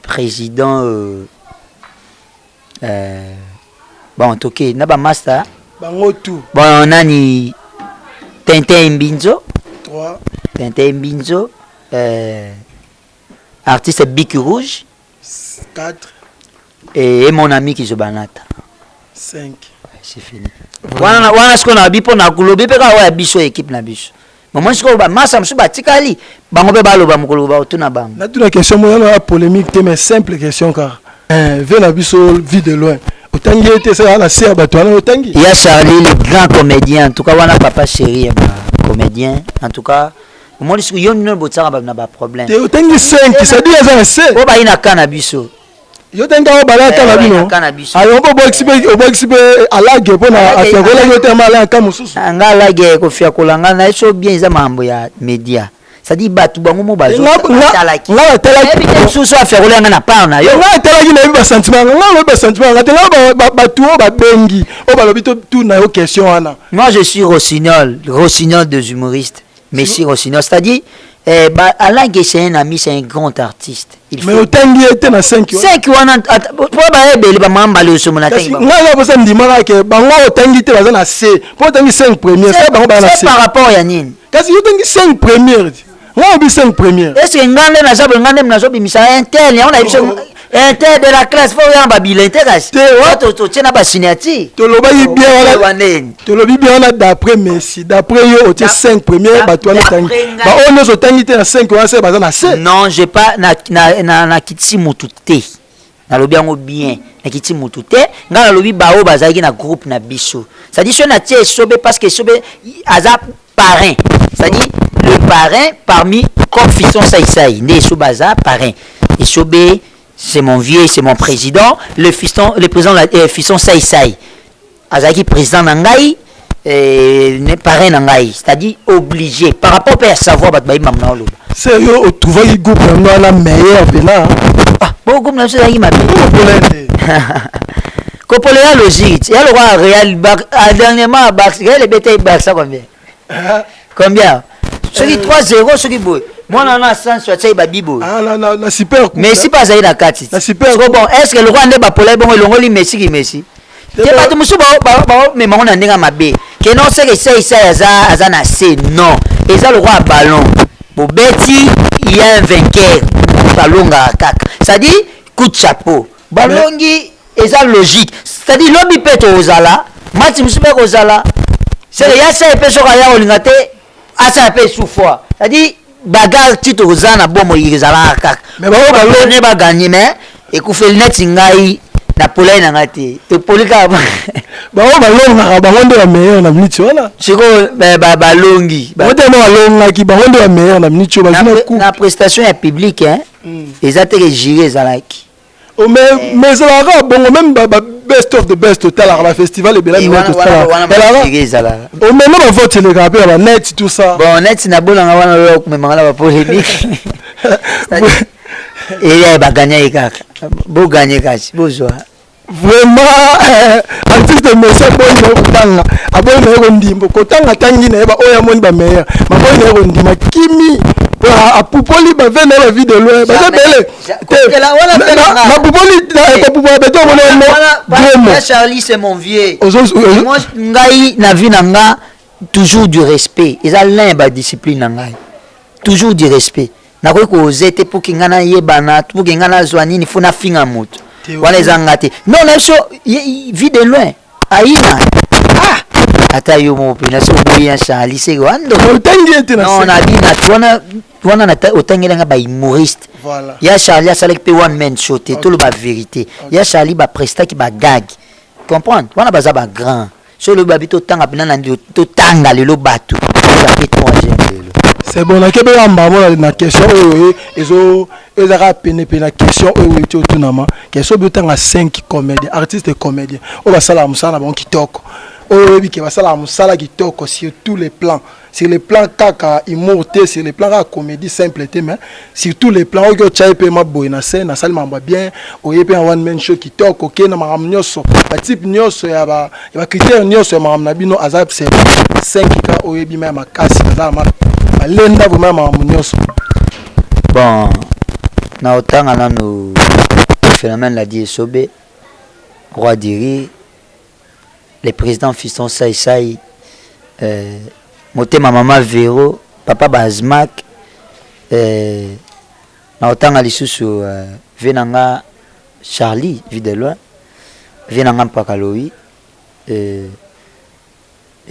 président bon OK na ba master bango tout bon nani Tintin Mbinzo 3 Tintin Mbinzo artiste Bic Rouge 4 et mon ami qui se banata 5 c'est fini wana ce qu'on a bipo na kulobe pe ka wa biso équipe na biso moment ce ko ba masa msu batikali bango pe baloba mukolo ba tuna bango na toute la question moi la polémique mais simple question car vient na biso vie de loin autangi était ça la série batwana autangi il y a Charlie le grand comédien en tout cas wana papa chéri comédien en tout cas moi je yo no botsaka na ba problème te autangi 5 ça dit ça c'est o ba ina kana biso yo tenga balaka na bino ayo bo expliquer alage pona afyakola yo tema ala kamususu nga alage ko fyakolanga na so bien za mambo ya media c'est-à-dire batu bango mo bazo talaki nga talaki susu afyakolanga na pana yo nga talaki na ba sentiment nga ba sentiment nga tenga batu ba bengi o balobi tout na yo question ana. Moi je suis Rossignol des humoristes, Messi Rossignol, c'est-à-dire Alain Gué, c'est un ami, c'est un grand artiste. Mais autant il était dans 5 ans. 5 ans, pour les mamans, c'est par rapport à Yannin. Est-ce que Inter de la classe, faut y en babiller. Tu n'as pas signé. Tu l'as bien d'après Messi. D'après eux, tu 5 premières. Non, j'ai pas. Na kitsi mutute. Na lobby bien. Na kitsi mutute. Na lobby bao bazaki na groupe na biso. Ça dit, je na tie sobe parce que sobe azap parrain. Ça dit, le parrain parmi comme Fiston Saïsaï. Né sobaza parrain. Et sobe. C'est mon vieux, c'est mon président, le président Fiston Saïsaï. Azaki président Nangaï, n'est parrain Nangaï, c'est-à-dire obligé. Par rapport à savoir, c'est eux, tu vois, ils goûtent la meilleure pena. Ah, bon, comme ça, il m'a dit. Copoléa logique, il y a le roi réel, dernièrement, il y a les bêtises, ça combien? Combien? Celui 3-0, celui beau. Moi, on a 100 sur la Bible. Ah, la super. Mais si pas ça, il y a 4. La super. Bon, est-ce que le roi n'est pas pour les bons, le Messi qui Messi? Tu pas de monsieur, mais on a un ma bé. Que non, c'est que ça, Azana, c'est non. Et ça, le roi ballon. Pour Betty, il y a un vainqueur. Ballon à cac. Ça dit, coup de chapeau. Ballon, et ça, logique. C'est-à-dire, l'homme, il peut être aux ala. Moi, tu me suis pas aux ala. C'est le yassa, il peut se raya au lingate. Ah, ça peut souffrir. C'est-à-dire, bagarre titre aux ana bomo yizala kaka mais ba ne ba gagner mais et ku fait net ngai na polai na ngati to polika ba longa ba ngondo ya meilleur na minute wala siko ba longi ba te no longa ki ba ngondo ya meilleur na minute ba na prestation ya public hein exactement gérer zalaki mais ça va bon même best of the best total la festival et bien total on même on vote le gars la net tout ça bon net na bolanga wana lo mais mangala ba polémique et ba gagner kaka bo gagner kasi bozo vraiment artiste de message boy no kutanga aboy no ndimbo kotanga tangi na ba oya moni ba meilleur ma boy no ndima kimi a Poupoli ba vene la vie de loin ba bele na Poupoli na Poupoli beto voilà Charlie c'est mon vieux moi ngai na vie nanga toujours du respect eza l'un ba discipline ngai toujours du respect na ko ozete pour kingana yebana pour kingana zwani ni funa finga moto wala ezanga te non na so vie de loin aina ata yo mo pina so boya Charlie c'est wando otangi na non na bina tuana na otangelanga ba humoriste voilà ya Charlie ça like one man show te tout le ba vérité ya Charlie ba presta ki ba gag comprendre wana baza ba grand so le babito tanga pina na to tanga le lo batu c'est bon na kebe amba na question ezo ezaka pene na question oyo tu tunama question bitanga 5 comédiens artistes et comédiens o ba sala musala bon kitoko oyo biki ba sala musala kitoko sur tous les plans. Sur les plans kaka immortel, sur les plans comédie simple mais sur tous les plans oyo chaipe ma boy na scène na salle mamba bien oyo pe one man show kitoko ke na maram nyoso ba type nyoso ya ba critère nyoso ya maram na bino azap c'est 5 ka oyo bi ma makasi na ma lenda vraiment maram nyoso. Bon na otanga na no phénomène la dit Sobé roi diri les présidents Fiston Saïsaï motema mama Véro papa Bazmak na otanga lisusu venanga Charlie vie de loin venanga Mpakaloui et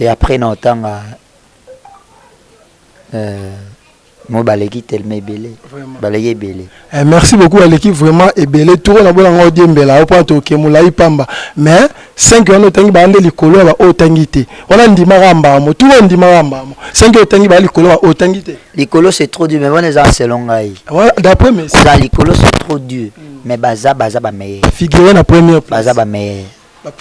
après na otanga Moi, balegi tellement belé. Balegi belé. Merci beaucoup à l'équipe, vraiment belé. Tout le monde a dit mbela, au point que moulai pamba. Mais 5 ans tangi ba ande likolo ba o tangité. On a ndi maramba mo, tout le monde dit maramba mo. 5 ans tangi ba likolo ba o tangité. Likolo c'est trop dur, mais on est en selon gaï. D'après mais ça likolo c'est trop dur, mais baza ba meilleur. Figurer la première place. Baza ba meilleur.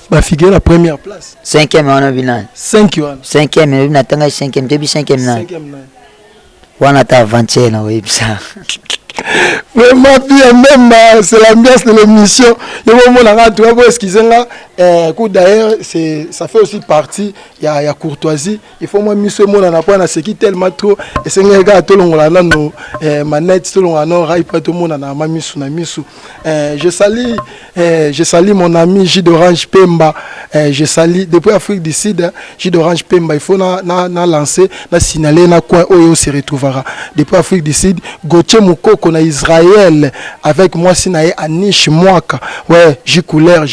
Ba figurer la première place. 5e on a bilan. 5e. 5e on a tanga 5e, depuis 5e na. 5e na. Wana ta avant-hier na websa. Vraiment bien même c'est l'ambiance de l'émission. Et moi on tu vas excuser là d'ailleurs c'est ça fait aussi partie il y a courtoisie. Il faut moi miso mon na pas na ce qui tellement trop et c'est un gars tout long là no manette tout long non rai pas tout monde na mamisu na misu. Je salue mon ami J d'Orange Pemba. Je salue depuis Afrique du Sud J d'Orange Pemba. Il faut na lancer na signaler na coin où se retrouvera depuis Afrique du Sud Gauthier Moukoko na Israël avec moi sinae Anish Mwaka. Ouais, J couleur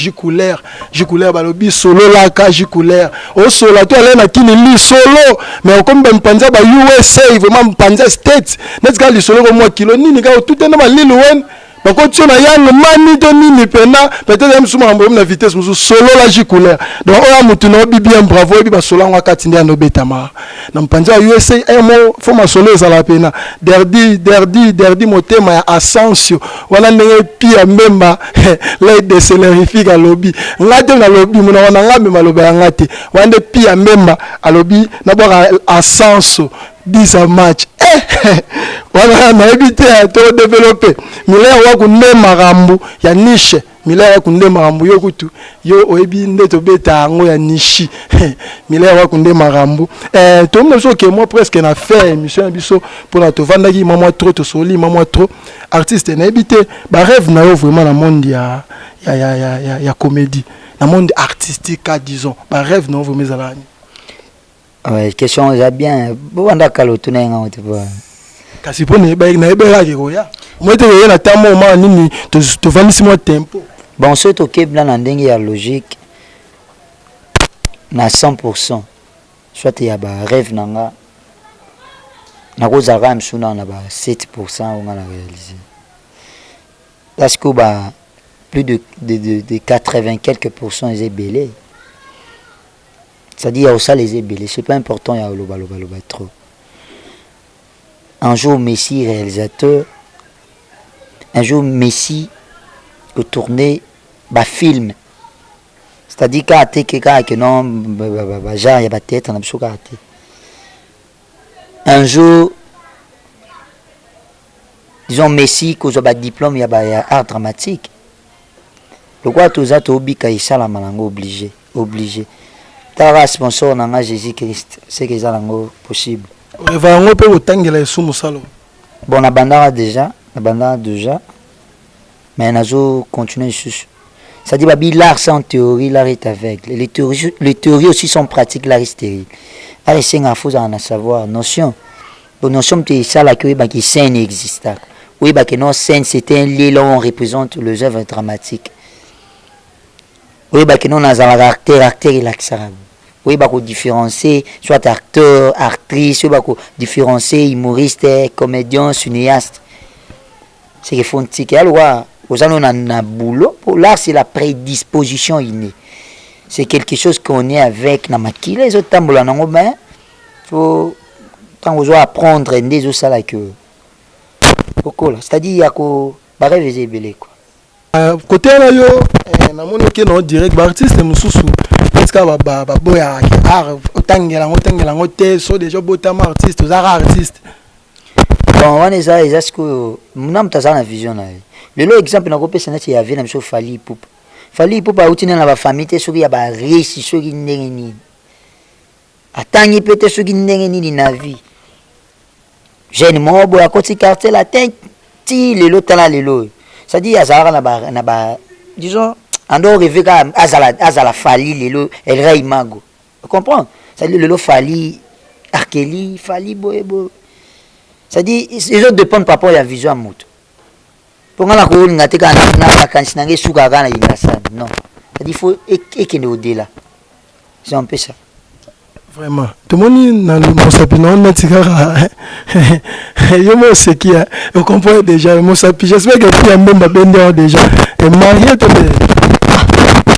balobi solo la ka J couleur. O solo to aller na kini li solo mais comme ben panza ba USA vraiment panza state. N'est-ce pas li solo comme moi kilo nini ka tout est na li loin. Par contre, si on a un mani de nini pena, peut-être même si on a une vitesse, nous solo la jiculaire. Donc, on a un bien bravo, et puis solo on a katindi en obétama. Donc, pendant USA, un mot, faut ma solo ça la pena. Derdi motema à Asensio. On a un pire même l'aide de célérifique à lobby. Ngate na lobby, mon on a ngame malobe ngate. On a pire même à lobby, d'abord à Asensio. 10 match. Voilà, on a évité à tout développer. Mila wa kunde marambu ya niche. Mila wa kunde marambu yo kutu. Yo oebi ndeto beta ngo ya nishi. Mila wa kunde marambu. Tout le monde sait que moi presque na fait émission biso pour la tovanda ki maman trop to soli maman trop artiste na évité. Ba rêve na yo vraiment dans monde ya comédie. Dans monde artistique disons. Ba rêve na vraiment zalani. Ouais, question est bien. Bon, on a calé tout n'est pas. Kasi pour ne ba na ebera ke koya. Moi te na tamo ma nini to vanisi mo tempo. Bon, ce to ke blan na ndenge ya logique na 100%. Soit ya ba rêve nanga. Na ko zara msuna na ba 7% on a réalisé. Parce que ba plus de 80 quelques pourcents est belé. C'est-à-dire aussi les ébélés, c'est pas important, il y a le trop. Un jour Messi réalisateur, un jour Messi au tourné film. C'est-à-dire que non genre il y a pas tête on a besoin de un jour disons Messi cause ba diplôme il y a art dramatique. Le quoi tout ça to bika ça la malango obligé. Tara sponsor nanga Jésus-Christ, c'est que ça lango possible. On va on peut otangela sumu salo. Bon na bandara déjà, mais nazo continuer sur. Ça dit babi l'art sans théorie, l'art est aveugle. Les théories aussi sont pratiques, l'art est stérile. Allez c'est un faut en savoir notion. Bon notion c'est ça la que ba qui scène existe. Oui ba que non scène c'était un lieu là où on représente les œuvres dramatiques. Oui ba que non na za acteur il accélère. Oui, bah, différencier, soit acteur, actrice, oui, bah, différencier, humoriste, comédien, cinéaste. C'est qu'il faut un ticket. Alors, aux on a un boulot. Là, c'est la prédisposition innée. C'est quelque chose qu'on est avec la maquille. Les autres temps, il faut apprendre des autres là que. C'est-à-dire, il y a que. Bah, réviser belé quoi. Côté là, yo, na mon ok non direct, artiste mususu. Est-ce que boya art otangela ngote so déjà botama artiste aux artistes. Bon on est ça ce que munam taza na vision na. Le exemple na kopesa na ya vie na biso Fally Ipupa utina na ba famille te soki ya ba riche soki ndenge nini. Atangi pete soki ndenge nini na vie. Jeune mobo ya koti quartier la ti lelo tala lelo. Ça dit azara na ba disons ando rêver ka azala Fally lelo el rey mago. Tu comprends? Ça dit lelo Fally Arkeli Fally boebo. Ça dit les autres dépendent par rapport à la vision à moto. Pour nga ko ngate ka na kansi na ngesuka kana yinga sana. Non. Ça dit faut ekende au-delà. C'est un peu ça. Vraiment. Tout le monde dans le Mosapi, non, on a tiré. Yo, c'est qui a. Vous comprenez déjà, Mosapi. J'espère que tu as même pas déjà. Et marié, tu es.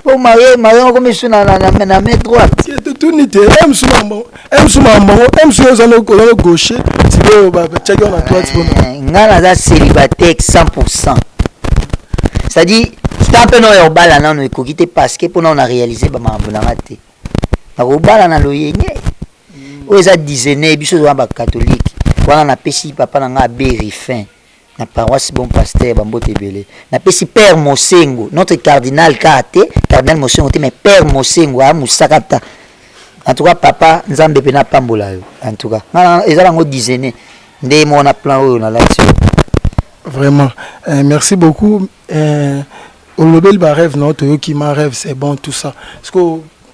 Oh, marié, comme je suis dans la main droite. Tout n'est pas. M. Soumambo, M. Soumambo, gaucher. C'est que tu as la droite. Ngana célibataire 100%. C'est-à-dire, c'est un peu non, bala non, nous écoutez parce que pour nous on a réalisé bah ma bonamate. Au bala na loyenge. Aux a dizaines, biso doit ba catholique. Voilà na pesi papa na nga Bérifin. Na paroisse bon pasteur Bambote Belé. Na pesi père Mosengo, notre cardinal Kate, cardinal Mosengo mais père Mosengo a Musakata. En tout cas papa Nzambe pena pambola yo. En tout cas, na ezala ngo dizaines. Ndé mon a plan o na là-dessus. Vraiment. Merci beaucoup. Au Nobel rêve non qui m'a rêve c'est bon tout ça parce que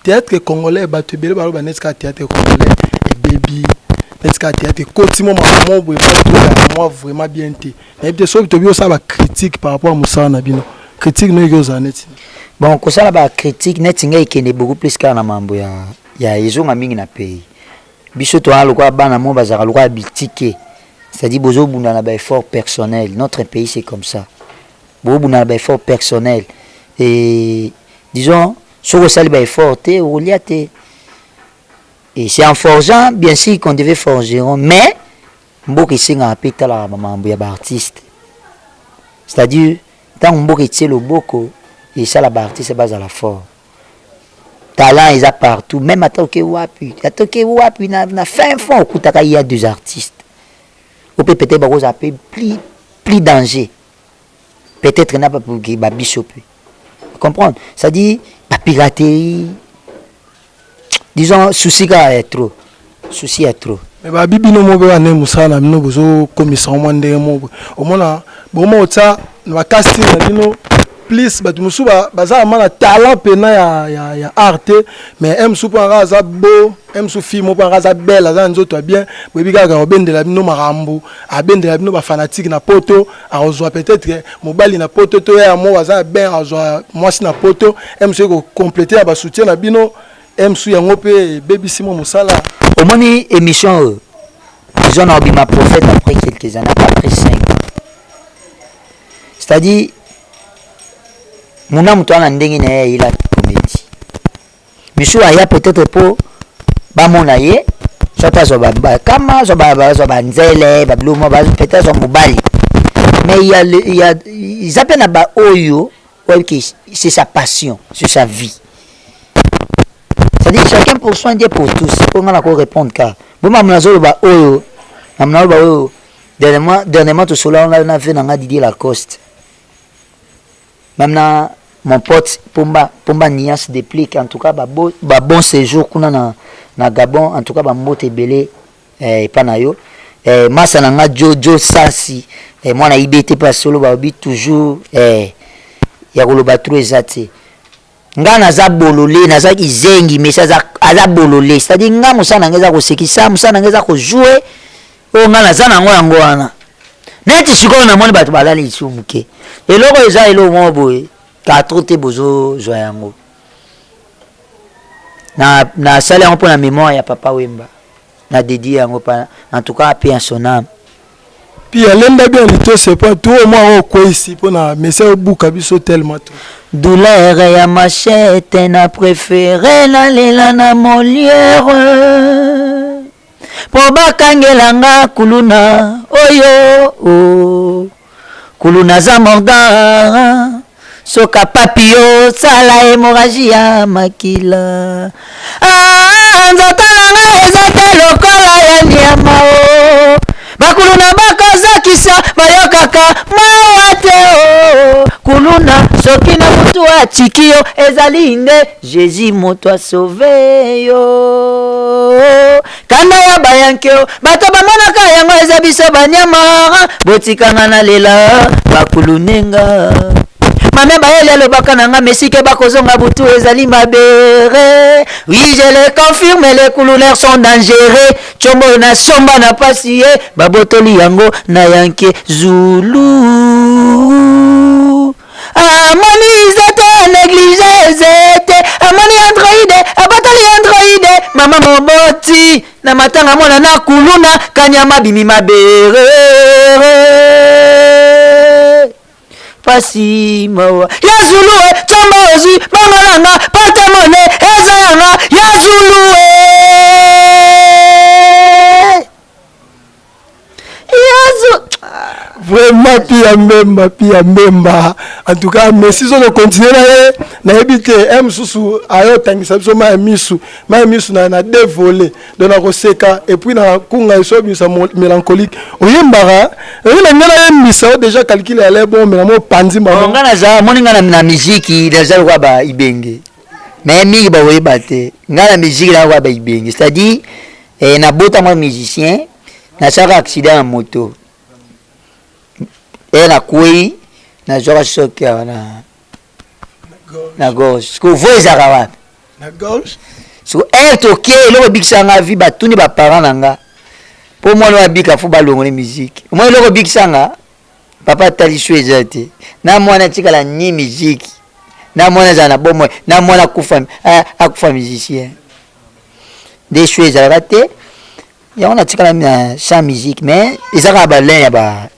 théâtre congolais battu belé balo baneska théâtre congolais et baby neska théâtre continue moi vraiment bien té et puis so to bio ça ba critique par rapport à Moussa Nabino critique no yo zanet bon ko ça ba critique net ngai kende beaucoup plus kana mambo ya ezonga mingi na pays biso to ala kwa bana mo bazaka lokwa bitike c'est-à-dire bozo bunda na ba effort personnel notre pays c'est comme ça. Beaucoup n'a pas effort personnel et disons sur le salaire effort et c'est en forgeant bien sûr qu'on devait forger mais beaucoup c'est un peu la maman artiste c'est-à-dire tant beaucoup c'est le beaucoup et ça la artiste c'est base à la fort talent ils a partout même à toquer wapi na fin fond il y a deux artistes ou peut-être beaucoup appelle plus danger. Peut-être n'a pas pour que Babichop. Comprendre? Ça dit la piraterie. Disons souci est trop. Souci est trop. Mais Babibi no mo ba ne Moussa na no bozo commission mwande mo. Au mona bon mo ça na casting na bino please batu musuba baza mana talent pena ya arte mais M sou pa raza beau M sou fille mo pa raza belle za nzoto bien bebi kaka obendela bino marambo abendela bino ba fanatique na poto a ozwa peut-être mobali na poto to ya mo baza ben ozwa mwasi na poto M sou ko compléter ba soutien na bino M sou yango pe baby simo musala au moni émission ils ont obima prophète après quelques années après 5 ans c'est-à-dire Muna mtu ana ndenge na yeye ila comédie. Misu aya peut-être pour ba mona ye, soit zo ba kama zo ba nzele, ba blumo ba peut-être zo mobali. Mais il y a ils appellent ba oyo, c'est sa passion, c'est sa vie. C'est-à-dire chacun pour soi Dieu pour tous. Comment on va répondre car bon mama zo ba oyo, mama ba oyo. Dernièrement tout cela on a vu dans Didier Lacoste. Maintenant mon pote Pomba Nias déplique en tout cas bon séjour kuna na Gabon en tout cas ba mbote belé panayo masa nanga Jojo Sasi moi na IBT pas solo ba bi toujours ya koloba trop ezate nga naza bololé naza kizengi mais ça aza bololé c'est-à-dire nga musana ngeza ko sekisa musana ngeza ko jouer o nga naza nango yango wana neti sikoyo na moni bato balali isumuke eloko eza elo mo boye ka trote bozo joyango na sala yango pona mémoire ya papa Wemba na dédié yango pa en tout cas paix en son âme puis alenda bien tout c'est pas tout au moins quoi ici pona mais c'est buka biso tellement tout douleur ya machette na préféré la lela na Molière po bakangelanga kuluna oyo kuluna za morda soka papio sala hémorragie ya makila nzota nanga eza te lokola ya nyama o bakuluna bakozakisa bayokaka mawa te kuluna soki na mutu atiki yo ezali nde Jésus moto asauve yo kanda ya bayanke o bato bamonaka yango eza biso banyama botikanga na lela bakulunenga mame bayeli alobaka nanga mesike bakozonga butu ezali mabere oui je le confirme les couleurs sont dangereux chombo na somba na pasi ye babotoli yango na yanke zulu amoni zete négligé zete amoni androide abatali androide mama moboti na matanga mona na kuluna kanyama bimi mabere pasi mawa ya zulu chambozi bangalanga patamone ezayanga ya zulu vraiment pia memba en tout cas merci on continue na ebite msusu ayo tangisa biso ma misu na deux volets de la roseka et puis na kunga iso bisa mélancolique oyembara na ngana yembisa déjà calculer aller bon mais na panzi ba ngana za moninga na muziki déjà kwa ba ibenge mais mingi ba oyebate ngana muziki na kwa ba ibenge c'est-à-dire na bota moi musicien na saka accident en moto et na kui na zora choc na gauche ce que vous ezaka na gauche so toke eloko bikisanga vi batuni ba parents nanga po mwana wa bika fo balongo ne musique moi eloko bikisanga papa tali shweza te na mwana tikala ni musique na mwana za na bomo na mwana akufa musicien des shweza raté ya on a tikala na sans musique mais ezaka balin ya ba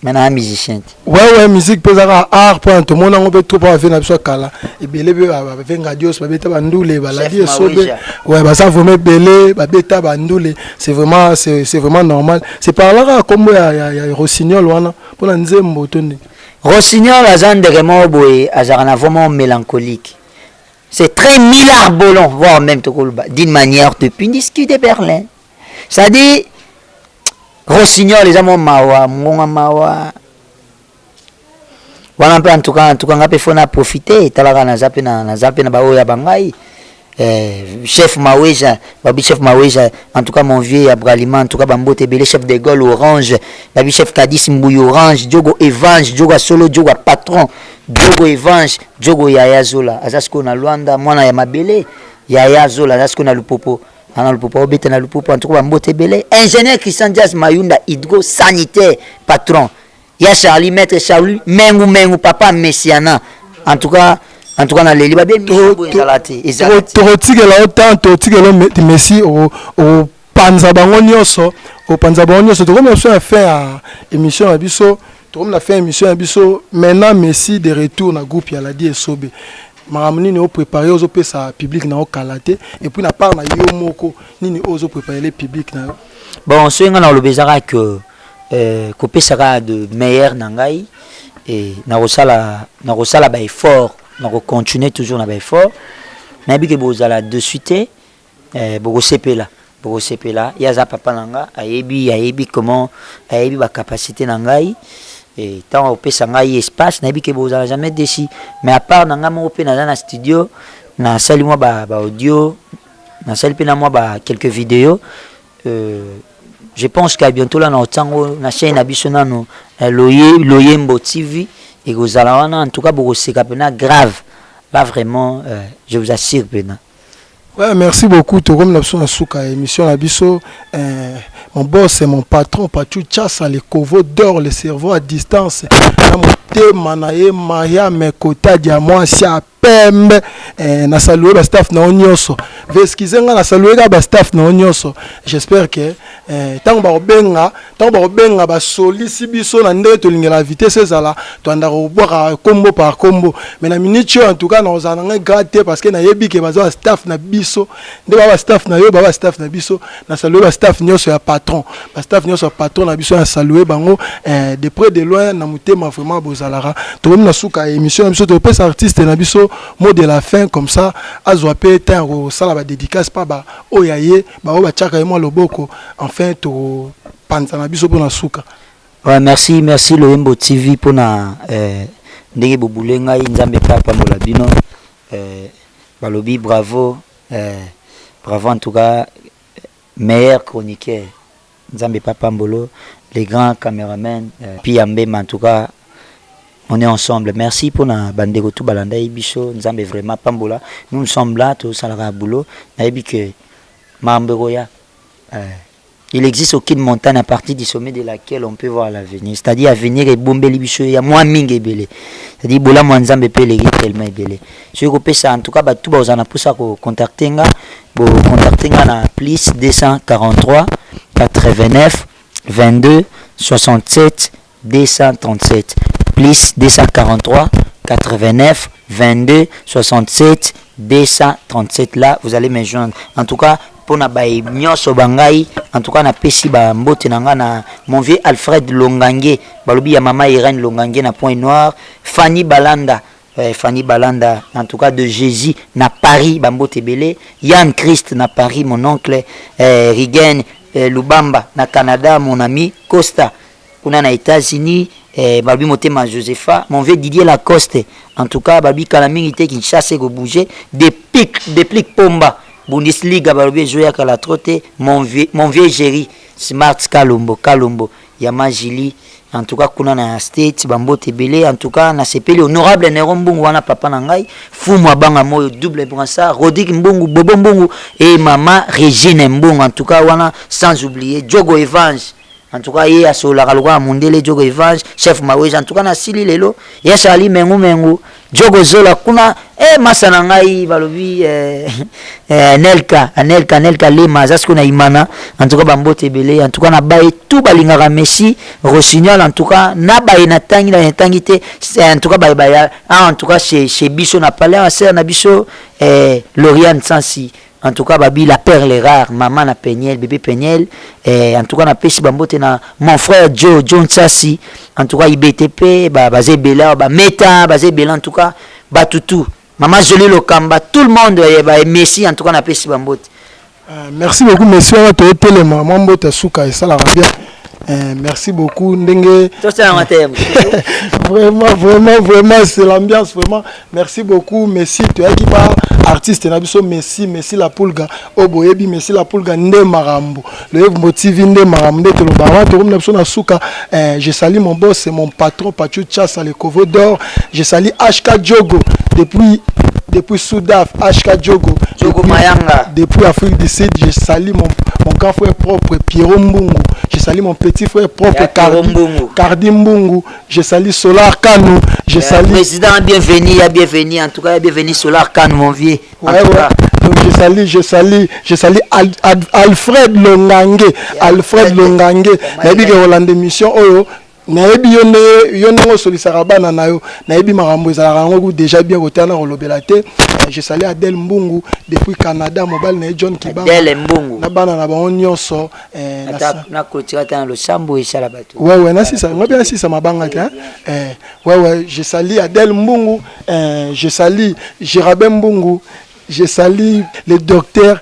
maintenant musicien ouais musique pesaka art point tout monde on peut tout pas faire na biso kala et belé ba venga dios ba beta bandule ba la die sobe ouais ba ça vraiment belé ba beta bandule c'est vraiment normal c'est par là comme ya Rossignol wana pour na nzembo toni Rossignol azande vraiment boy azarana vraiment mélancolique c'est très milarbolant voire même d'une manière depuis discuter Berlin ça dit Rossignol les amants mawa monga mawa wana mpe en tout cas ngape fona profiter talaka na zape na bao ya bangai chef Maweja babi chef Maweja en tout cas mon vieux Abralima en tout cas bambote belé chef de Gaulle Orange babi chef Kadis Mbouy Orange Diogo Evange Diogo Solo Diogo patron Diogo Evange Diogo Yaya Zola azasko na Luanda mwana ya mabele Yaya Zola azasko na Lupopo ana Lupopo obete na Lupopo en tout cas bambote belé ingénieur Christian Diaz Mayunda hydro sanitaire patron ya Charlie maître Charlie mengu papa messiana en tout cas na leli ba bien miso ezalate totikela autant totikela Messi au panza bango nyonso tokomi so faire émission na biso maintenant Messi de retour na groupe ya la die sobe makambo nini opréparé ozopesa public na okalate et puis na part na yo moko nini ozopréparé le public na bon soinga na lobezaka que kopesaka de meilleur na ngai et na rosala ba effort na continuer toujours na ba effort na bi ke bozala de suite boko sepela yaza papa nanga ayebi comment ayebi ba capacité na ngai et tant opesa ngai espace na bi ke bozala jamais déçu mais à part nanga mo pe na studio na sali moi ba audio na sali pe na moi ba quelques vidéos je pense qu'à bientôt là na chaîne abisona no Loyembo TV et Gozalawana en tout cas beaucoup c'est grave là vraiment je vous assure pena. Ouais, merci beaucoup to comme na suka émission na biso mon boss et mon patron Pachu Chassa le covo d'or le cerveau à distance na motema na ye Maria Mekota dia moi sia pembe na saluer ba staff na onyoso veskizenga na saluer ba staff na onyoso j'espère que tant ba benga ba solisi biso na ndé to lingela vitesse ezala to anda ko boka combo par combo mais na minute en tout cas na ozana gratter parce que na yebi ke bazo staff na biso nde ba staff na yo ba staff na biso na saluer ba staff nyoso ya patron ba staff nyoso patron na biso na saluer bango de près de loin na mutema vraiment bozalara to na suka émission na biso to pesa artiste na biso mot de la fin comme ça azwape tango sala ba dédicace pa ba oyaye ba o ba chaka mo loboko enfin to panza na biso pona suka. Ouais, merci Loyembo TV pona ndenge bobulenga nzambe papa molabino balobi bravo en tout cas meilleur chroniqueur nzambe papa mbolo les grands caméramans puis Ambema en tout cas on est ensemble. Merci pour na bandeko tout balanda ibiso nzambe vraiment pambola. Nous sommes là tout salara boulot. Na ebi que mamberoya il n'existe aucune montagne à partir du sommet de laquelle on peut voir l'avenir. C'est-à-dire l'avenir est bombé, il y a moins mingi belé. C'est-à-dire bola mwanzambe pe les tellement belé. Si vous ça en tout cas ba tout ba uzana pour ça contacter nga, bo contacter nga na plus 243 89 22 67 237 plus 243 89 22 67 237 là vous allez me joindre. En tout cas pour na bay nyoso bangai en tout cas na pesi ba mbote nanga na mon vieux Alfred Longange balobi ya mama Irène Longange na Point Noir, Fanny Balanda en tout cas de Jésus na Paris bambote belé, Yann Christ na Paris mon oncle, Rigen Lubamba na Canada mon ami Costa kuna na États-Unis, babi motema Josepha, mon vieux Didier Lacoste en tout cas babi kalamingité qui chasse go bouger des pics pomba Bundesliga babi jouer à la trotte mon vieux Jerry Smart Kalombo Yama Jili en tout cas kuna na state bambote belé en tout cas na sepeli honorable Néron Mbungu wana papa na ngai fumu abanga moyo double brassard Rodrigue Mbungu Bobo Mbungu et maman Régine Mbungu en tout cas wana sans oublier Diogo Evans en tout cas il a sur la galwa mondele Diogo Evans chef maweja en tout cas na sili lelo ya sali mengu Diogo Zola kuna masana ngai balobi Nelka Lema zasko na imana en tout cas bambote belé en tout cas na bae tout balingaka Messi Rossignol en tout cas na bae na tangi te en tout cas bae en tout cas chez biso na palais en ser na biso Lauriane Sansi en tout cas babi la perle rare maman na Peniel bébé Peniel en tout cas na pesi bambote na mon frère John Sassi en tout cas IBTP bazé bela ba meta bazé bela en tout cas batutu maman Jolie Lokamba tout le monde Messi en tout cas na pesi bambote. Merci beaucoup monsieur on te telema mambote suka et ça la bien. Merci beaucoup ndenge vraiment c'est l'ambiance vraiment merci beaucoup merci tu as qui pas artiste na biso merci la pulga oboyebi merci la pulga nde marambo le motive nde marambo te lo ba to na biso na suka je salue mon boss et mon patron Pachu Chassa le Covo d'or je salue HK Diogo depuis Soudaf HK Diogo Mayanga depuis Afrique du Sud je salue mon grand frère propre Pierrot Mbungu je salue mon petit frère propre Cardi Mbungu je salue Solar Kanu je salue président bienvenue en tout cas bienvenue Solar Kanu mon vieux donc je salue Alfred Longange nabi ke Hollande mission oyo nayebi yonde solisaka bana na yo nayebi makambo ezalaka ngo déjà bien kotana kolobela te je salue Adèle Mbungu depuis Canada mobile na John Kibanga Adèle Mbungu na bana na bango nyonso na kotira tana le sambo esala bato ouais na sisa ngobi na sisa mabanga te ouais je salue Adèle Mbungu je salue Jérabin Mbungu je salue le docteur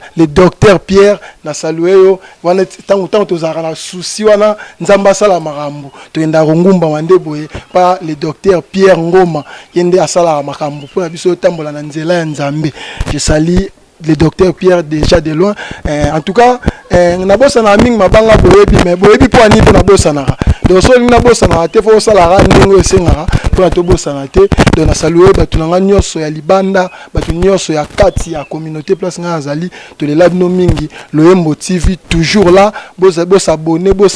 Pierre na salueyo wana tango tozara na souci wana nzamba sala makambo to enda ngumba wande boye pa le docteur Pierre Ngoma yende asala makambo pour biso tambola na nzela ya Nzambe je salue le docteur Pierre déjà de loin en tout cas na bossa na mingi mabanga boyebi mais boyebi po ani po na bossa na donc so na bossa na te fo sala ra ndingo esenga po to bossa na te donc na saluer batu na nyonso ya libanda batu nyonso ya kati ya communauté place nga azali to le lab no mingi Loyembo TV toujours là bossa abonner bo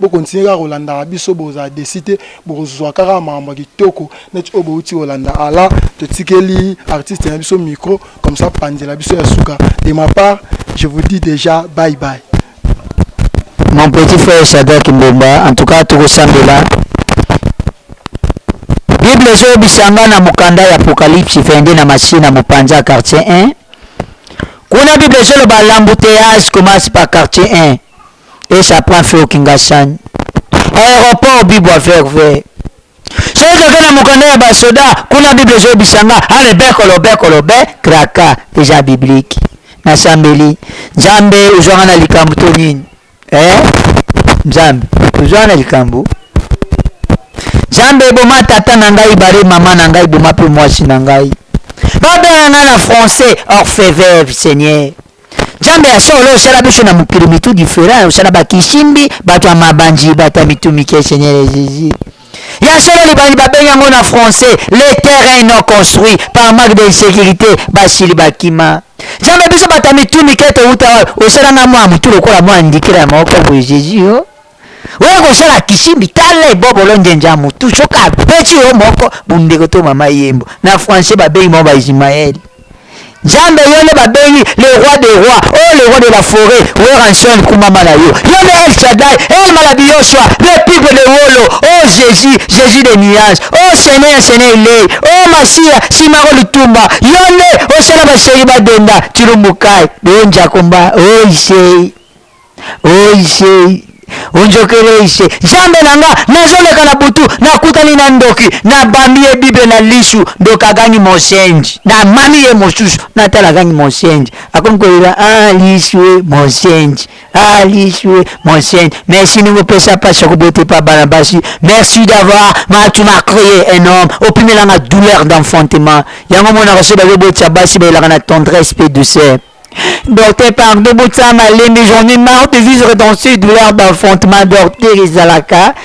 continuer à rolanda biso boza décider bozwa kaka mamba kitoko net obo uti rolanda ala to tikeli artiste na biso micro comme ça pandela biso ya suka de ma part je vous dis déjà bye bye. Mon petit frère Shadrach Mbomba, en tout cas tout ressemble là. Bible zo bisanga na mukanda ya Apocalypse fende na machine na mupanja quartier 1. Kuna Bible zo le l'embouteillage commence par quartier 1 et ça prend feu au Kingashan. Aéroport Bibo à faire vert. So na mukanda ya basoda kuna Bible zo bisanga ale bekolo kraka déjà biblique. Na sambeli Nzambe uzwana na likambo to nini Nzambe uzwana likambo Nzambe boma tata na ngai bare mama na ngai boma pe mwasi na ngai baba na français orfèvre Seigneur Nzambe asolo sala biso na mukiri mitu différent sala bakishimbi bato amabanji bato mitumike Seigneur Jésus ya solo libani babenga ngo na français les terrains non construits par manque de sécurité basili bakima Jambe biso batami tu mikete uta osala na mwa mutu lokola mwa ndikira moko boye Jésus yo. Wewe kosala kishimbi tala ibobolo njenja mutu soka beti yo moko bundeko to mama yembo. Na français babeyi mo ba Ismaël. Jambe yole babeyi le roi des rois, oh le roi de la forêt, Weranson kumama na yo. Yole El Shaddai, El Malabiyoswa, le peuple de Wolo, oh Jésus, Jésus des nuages, oh Seigneur, Seigneur Ilé, oh Masia, Simaro Lutumba, yole, oh Salaba Sheriba Denda, Chirumukai, Benja Komba, oh Isei, oh Isei. Onjokele ise jambe nanga nazoleka na butu nakutani na ndoki na bambie bible na lisu ndoka gangi mosenji na mami ye mosusu na tala gangi mosenji akonkolela liswe mosenji liswe mosenji. Merci nous pesa pas sur beauté pas banabasi. Merci d'avoir tu m'as créé un homme opprimé la douleur d'enfantement yango mona reçoit ba botia basi ba la tendresse et douceur. Docteur pardon Boutsama les mais j'en ai marre de vivre dans ces douleurs d'enfantement. Docteur Izalaka